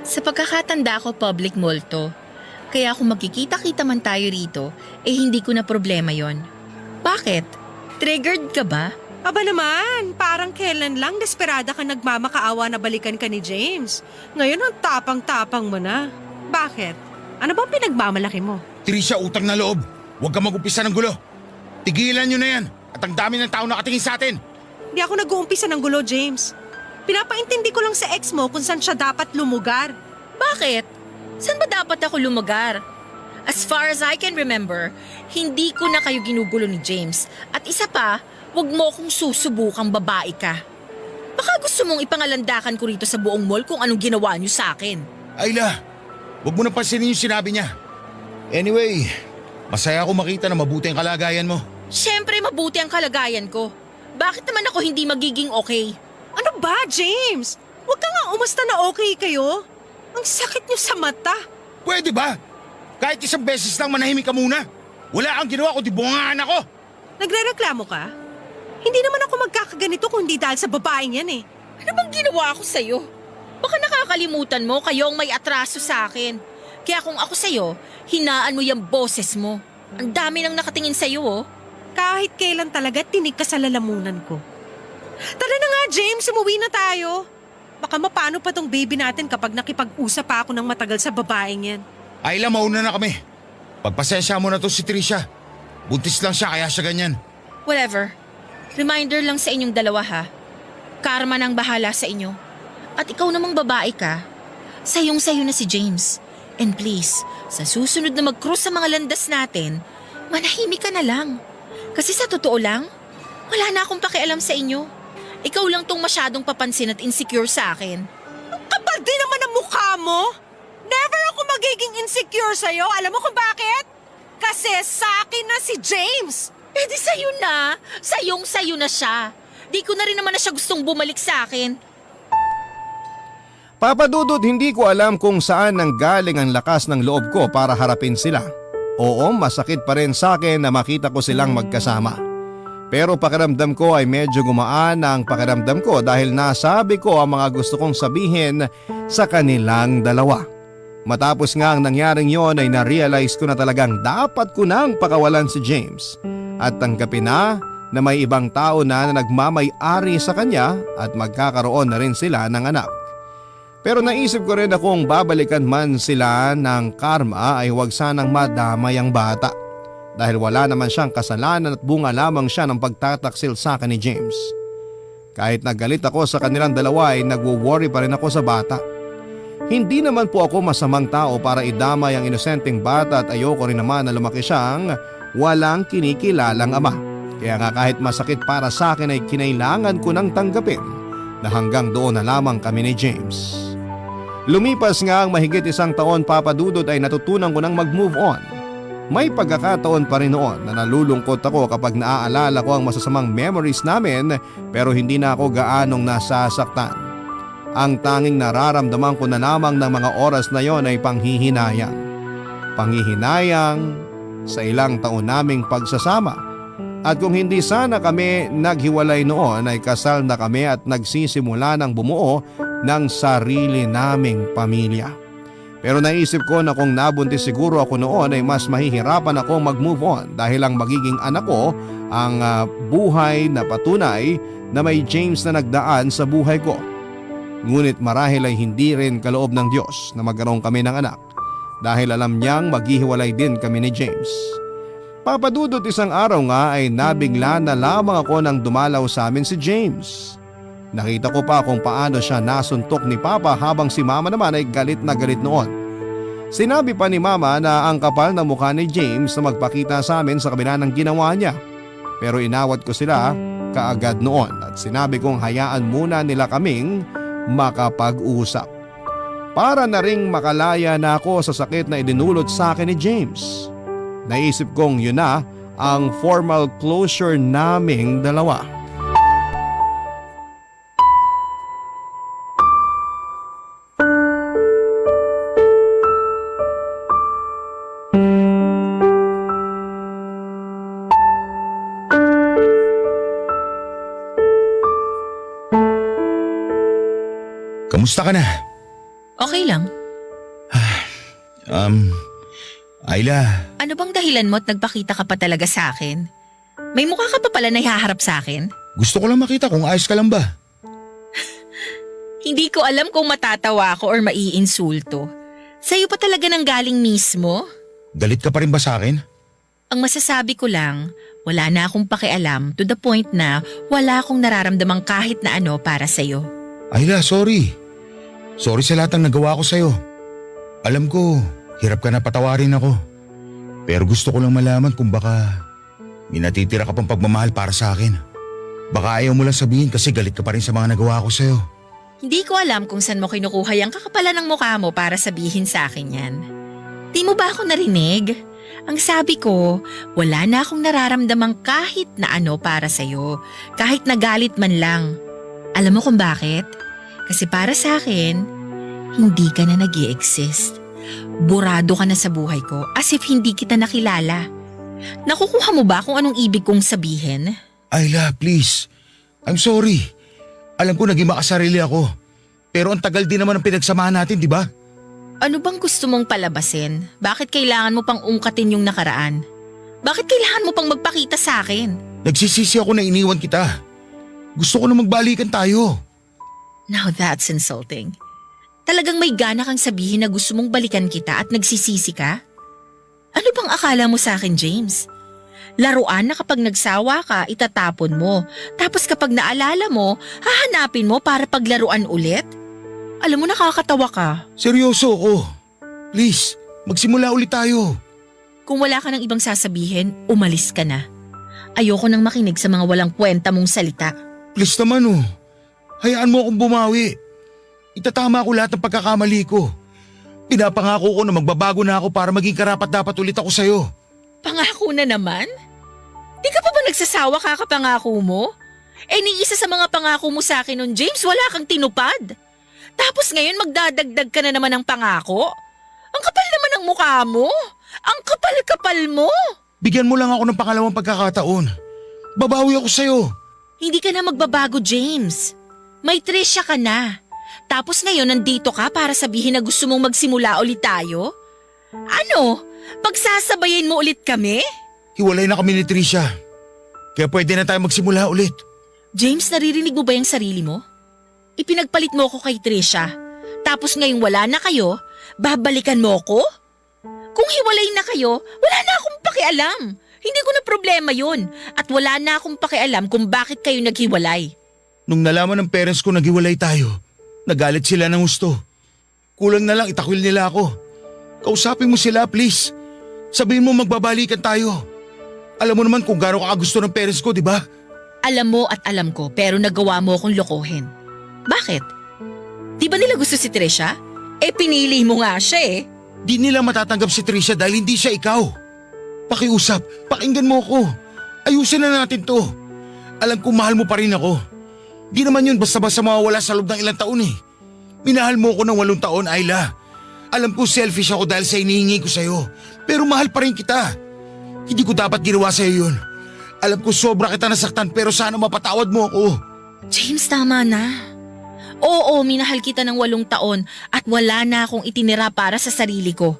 Sa pagkakatanda ko, public mall to. Kaya kung magkikita-kita man tayo rito, hindi ko na problema yon. Bakit? Triggered ka ba? Aba naman, parang kailan lang desperada ka nagmamakaawa na balikan ka ni James. Ngayon ang tapang-tapang mo na. Bakit? Ano bang pinagmamalaki mo? Trisha, utang na loob. Huwag ka mag-umpisa ng gulo. Tigilan nyo na yan. At ang dami ng tao nakatingin sa atin. Hindi ako nag-uumpisa ng gulo, James. Pinapaintindi ko lang sa ex mo kung saan siya dapat lumugar. Bakit? Saan ba dapat ako lumugar? As far as I can remember, hindi ko na kayo ginugulo ni James. At isa pa, wag mo akong susubukang babae ka. Baka gusto mong ipangalandakan ko rito sa buong mall kung anong ginawa niyo sa akin. Ayla, huwag mo na pansinin yung sinabi niya. Anyway, masaya ako makita na mabuti ang kalagayan mo. Siyempre mabuti ang kalagayan ko. Bakit naman ako hindi magiging okay? Ano ba, James? Huwag ka nga umusta na okay kayo. Ang sakit niyo sa mata. Pwede ba? Kahit isang beses lang manahimik ka muna. Wala kang ginawa kundi bungaan ako. Nagrereklamo ka? Hindi naman ako magkakaganito kung hindi dahil sa babaeng yan eh. Ano bang ginawa ko sa'yo? Baka nakakalimutan mo kayo ang may atraso sa akin. Kaya kung ako sa'yo, hinaan mo yung boses mo. Ang dami nang nakatingin sa'yo oh. Kahit kailan talaga tinig ka sa lalamunan ko. Tara na nga, James, umuwi na tayo. Baka mapano pa tong baby natin kapag nakipag-usap pa ako ng matagal sa babaeng yan. Ayla, mauna na kami. Pagpasensya mo na to si Trisha. Buntis lang siya kaya siya ganyan. Whatever. Reminder lang sa inyong dalawa ha. Karma nang bahala sa inyo. At ikaw namang babae ka. Sayong-sayo na si James. And please, sa susunod na mag-cross sa mga landas natin, manahimik ka na lang. Kasi sa totoo lang, wala na akong pakialam sa inyo. Ikaw lang tong masyadong papansin at insecure sa akin. Ang kapal din naman ang mukha mo. Never ako magiging insecure sa'yo. Alam mo kung bakit? Kasi sa akin na si James. Di sa'yo na. Sayong-sayo na siya. Di ko na rin naman na siya gustong bumalik sa akin. Papadudod, hindi ko alam kung saan nanggaling ang lakas ng loob ko para harapin sila. Oo, masakit pa rin sa akin na makita ko silang magkasama. Pero pakiramdam ko ay medyo gumaan ang pakiramdam ko dahil nasabi ko ang mga gusto kong sabihin sa kanilang dalawa. Matapos nga ang nangyaring yon ay na-realize ko na talagang dapat ko nang pakawalan si James at tanggapin na may ibang tao na nagmamay-ari sa kanya at magkakaroon na rin sila ng anak. Pero naisip ko rin na kung babalikan man sila ng karma ay huwag sanang madamay ang bata. Dahil wala naman siyang kasalanan at bunga lamang siya ng pagtataksil sa akin ni James. Kahit nagalit ako sa kanilang dalawa ay nagwo-worry pa rin ako sa bata. Hindi naman po ako masamang tao para idamay ang inosenteng bata at ayoko rin naman na lumaki siyang walang kinikilalang ama. Kaya nga kahit masakit para sa akin ay kinailangan ko nang tanggapin na hanggang doon na lamang kami ni James. Lumipas nga ang mahigit 1 taon, Papa Dudut, ay natutunan ko nang mag-move on. May pagkakataon pa rin noon na nalulungkot ako kapag naaalala ko ang masasamang memories namin pero hindi na ako gaanong nasasaktan. Ang tanging nararamdaman ko na lamang ng mga oras na yon ay panghihinayang. Panghihinayang sa ilang taon naming pagsasama. At kung hindi sana kami naghiwalay noon ay kasal na kami at nagsisimula ng bumuo ng sarili naming pamilya. Pero naisip ko na kung nabuntis siguro ako noon ay mas mahihirapan akong mag-move on dahil ang magiging anak ko ang buhay na patunay na may James na nagdaan sa buhay ko. Ngunit marahil ay hindi rin kaloob ng Diyos na magkaroon kami ng anak dahil alam niyang maghihiwalay din kami ni James. Papa Dudut, isang araw nga ay nabigla na lamang ako nang dumalaw sa amin si James. Nakita ko pa kung paano siya nasuntok ni Papa habang si Mama naman ay galit na galit noon. Sinabi pa ni Mama na ang kapal na mukha ni James na magpakita sa amin sa kabila ng ginawa niya. Pero inawat ko sila kaagad noon at sinabi kong hayaan muna nila kaming makapag-usap. Para na ring makalaya na ako sa sakit na idinulot sa akin ni James. Naisip kong yun na ang formal closure naming dalawa. Kamusta ka na? Okay lang. Ayla, Ano bang dahilan mo at nagpakita ka pa talaga sa akin? May mukha ka pa pala na ihaharap sa akin? gusto ko lang makita kung ayos ka lang ba? Hindi ko alam kung matatawa ako or maiinsulto. Sa'yo pa talaga nang galing mismo? Galit ka pa rin ba sa akin? Ang masasabi ko lang, wala na akong pakialam to the point na wala akong nararamdamang kahit na ano para sa'yo. Ayla, sorry. Sorry sa lahat ng nagawa ko sa'yo. Alam ko, hirap ka na patawarin ako. Pero gusto ko lang malaman kung baka may natitira ka pang pagmamahal para sa akin. Baka ayaw mo lang sabihin kasi galit ka pa rin sa mga nagawa ko sa'yo. Hindi ko alam kung saan mo kinukuha yung kakapalan ng mukha mo para sabihin sa akin yan. Di mo ba ako narinig? Ang sabi ko, wala na akong nararamdamang kahit na ano para sa'yo. Kahit nagalit man lang. Alam mo kung bakit? Kasi para sa akin, hindi ka na nag-i-exist. Burado ka na sa buhay ko as if hindi kita nakilala. Nakukuha mo ba kung anong ibig kong sabihin? Ayla, please. I'm sorry. Alam ko naging makasarili ako. Pero ang tagal din naman ang pinagsamahan natin, di ba? Ano bang gusto mong palabasin? Bakit kailangan mo pang ungkatin yung nakaraan? Bakit kailangan mo pang magpakita sa akin? Nagsisisi ako na iniwan kita. Gusto ko na magbalikan tayo. Now that's insulting. Talagang may gana kang sabihin na gusto mong balikan kita at nagsisisi ka? Ano bang akala mo sa akin, James? Laruan na kapag nagsawa ka, itatapon mo. Tapos kapag naalala mo, hahanapin mo para paglaruan ulit? Alam mo, nakakatawa ka. Seryoso ako. Please, magsimula ulit tayo. Kung wala ka ng ibang sasabihin, umalis ka na. Ayoko nang makinig sa mga walang kwenta mong salita. Please naman oh. Hayaan mo akong bumawi. Itatama ko lahat ng pagkakamali ko. Pinapangako ko na magbabago na ako para maging karapat-dapat ulit ako sa'yo. Pangako na naman? Di ka pa ba nagsasawa kakapangako mo? Ni isa sa mga pangako mo sa akin nun, James, wala kang tinupad. Tapos ngayon magdadagdag ka na naman ng pangako? Ang kapal naman ng mukha mo. Ang kapal-kapal mo. Bigyan mo lang ako ng pangalawang pagkakataon. Babawi ako sa'yo. Hindi ka na magbabago, James. May Trisha ka na. Tapos ngayon nandito ka para sabihin na gusto mong magsimula ulit tayo? Ano? Pagsasabayin mo ulit kami? Hiwalay na kami ni Trisha. Kaya pwede na tayo magsimula ulit. James, naririnig mo ba yung sarili mo? Ipinagpalit mo ko kay Trisha. Tapos ngayong wala na kayo, babalikan mo ko? Kung hiwalay na kayo, wala na akong pakialam. Hindi ko na problema yun. At wala na akong pakialam kung bakit kayo naghiwalay. Nung nalaman ng parents ko naghiwalay tayo, nagalit sila ng gusto. Kulang na lang itakwil nila ako. Kausapin mo sila, please. Sabihin mo magbabalikan tayo. Alam mo naman kung gaano ka gusto ng parents ko, di ba? Alam mo at alam ko, pero nagawa mo akong lokohin. Bakit? Di ba nila gusto si Trisha? Pinili mo nga siya eh. Di nila matatanggap si Trisha dahil hindi siya ikaw. Pakiusap, pakinggan mo ako. Ayusin na natin to. Alam ko mahal mo pa rin ako. Di naman yun basta-basta mawawala sa loob ng ilang taon eh. Minahal mo ako ng 8 taon, Ayla. Alam ko selfish ako dahil sa hinihingi ko sa'yo. Pero mahal pa rin kita. Hindi ko dapat ginawa sa'yo yun. Alam ko sobra kita nasaktan pero sana mapatawad mo ako. James, tama na. Oo, minahal kita ng 8 taon at wala na akong itinira para sa sarili ko.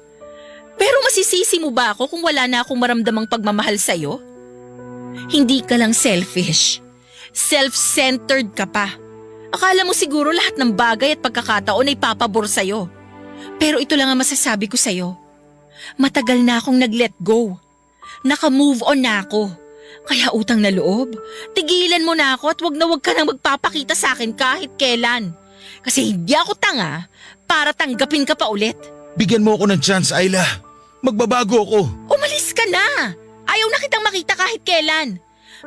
Pero masisisi mo ba ako kung wala na akong maramdamang pagmamahal sa'yo? Hindi ka lang selfish. Self-centered ka pa. Akala mo siguro lahat ng bagay at pagkakataon ay papabor sa'yo. Pero ito lang ang masasabi ko sa'yo. Matagal na akong nag-let go. Naka-move on na ako. Kaya utang na loob, tigilan mo na ako at wag ka nang magpapakita sa akin kahit kailan. Kasi hindi ako tanga para tanggapin ka pa ulit. Bigyan mo ako ng chance, Ayla. Magbabago ako. Umalis ka na. Ayaw na kitang makita kahit kailan.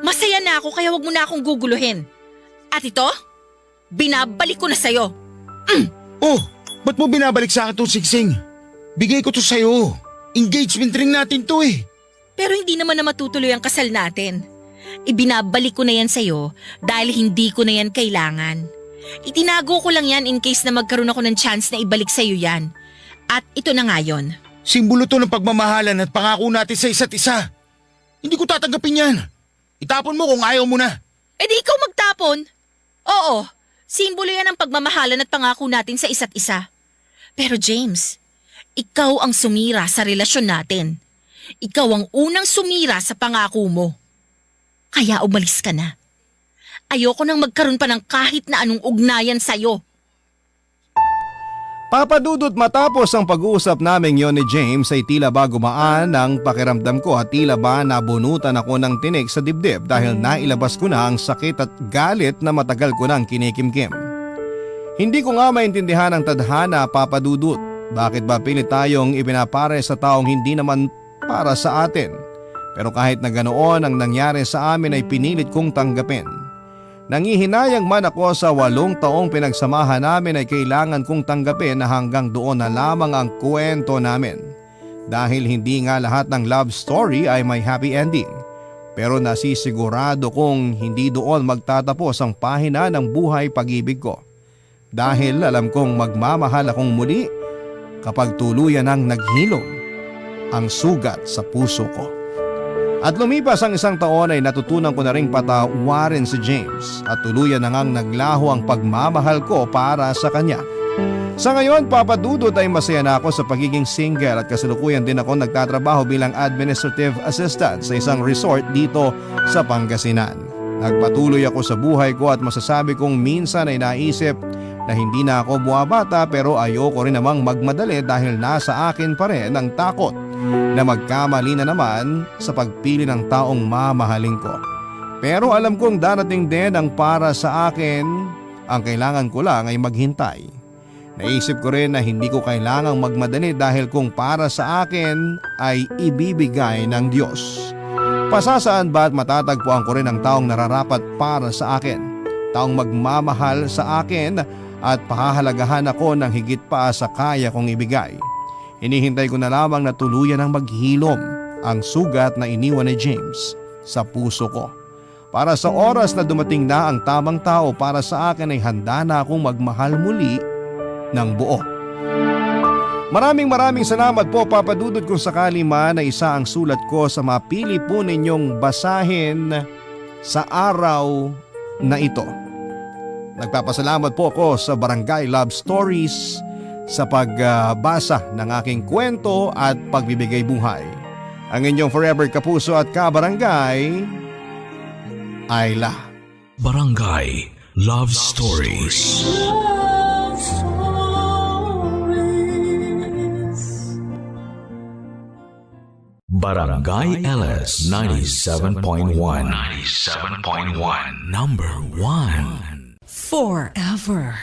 Masaya na ako kaya wag mo na akong guguluhin. At ito, binabalik ko na sa'yo. Oh, ba't mo binabalik sa akin itong singsing? Bigay ko to sa'yo. Engagement ring natin to eh. Pero hindi naman na matutuloy ang kasal natin. Ibinabalik ko na yan sa'yo dahil hindi ko na yan kailangan. Itinago ko lang yan in case na magkaroon ako ng chance na ibalik sa'yo yan. At ito na nga yun. Simbolo to ng pagmamahalan at pangako natin sa isa't isa. Hindi ko tatanggapin yan. Itapon mo kung ayaw mo na. Di ikaw magtapon. Oo, simbolo yan ng pagmamahalan at pangako natin sa isa't isa. Pero James, ikaw ang sumira sa relasyon natin. Ikaw ang unang sumira sa pangako mo. Kaya umalis ka na. Ayoko nang magkaroon pa ng kahit na anong ugnayan sa'yo. Papadudot matapos ang pag-uusap naming yon ni James ay tila ba gumaan ang pakiramdam ko at tila ba nabunutan ako ng tinik sa dibdib dahil nailabas ko na ang sakit at galit na matagal ko nang kinikimkim. Hindi ko nga maintindihan ang tadhana, Papadudot. Bakit ba pilit tayong ipinapare sa taong hindi naman para sa atin? Pero kahit na ganoon ang nangyari sa amin ay pinilit kong tanggapin. Nangihinayang man ako sa 8 taong pinagsamahan namin ay kailangan kong tanggapin na hanggang doon na lamang ang kwento namin. Dahil hindi nga lahat ng love story ay may happy ending. Pero nasisigurado kong hindi doon magtatapos ang pahina ng buhay pag-ibig ko. Dahil alam kong magmamahal akong muli kapag tuluyan ang naghilom ang sugat sa puso ko. At lumipas ang 1 taon ay natutunan ko na ring patawarin si James at tuluyan na ngang naglaho ang pagmamahal ko para sa kanya. Sa ngayon, Papadudot, ay masaya na ako sa pagiging single at kasalukuyan din ako nagtatrabaho bilang administrative assistant sa isang resort dito sa Pangasinan. Nagpatuloy ako sa buhay ko at masasabi kong minsan ay naisip na hindi na ako buwabata pero ayoko rin namang magmadali dahil nasa akin pa rin ang takot na magkamali na naman sa pagpili ng taong mamahalin ko. Pero alam kong darating din ang para sa akin, ang kailangan ko lang ay maghintay. Naisip ko rin na hindi ko kailangang magmadali dahil kung para sa akin ay ibibigay ng Diyos. Pasasaan ba at matatagpuan ko rin ang taong nararapat para sa akin, taong magmamahal sa akin at pahahalagahan ako ng higit pa sa kaya kong ibigay. Hinihintay ko na lamang na tuluyan ang maghilom ang sugat na iniwan ni James sa puso ko. Para sa oras na dumating na ang tamang tao para sa akin ay handa na akong magmahal muli ng buo. Maraming salamat po, Papadudot, kung sakali man na isa ang sulat ko sa mapili po ninyong basahin sa araw na ito. Nagpapasalamat po ako sa Barangay Love Stories sa pagbasa ng aking kwento at pagbibigay buhay. Ang inyong forever kapuso at kabarangay, Ayla. Barangay Love Stories. Love Stories. Barangay LS 97.1. 97.1. Number 1. Forever.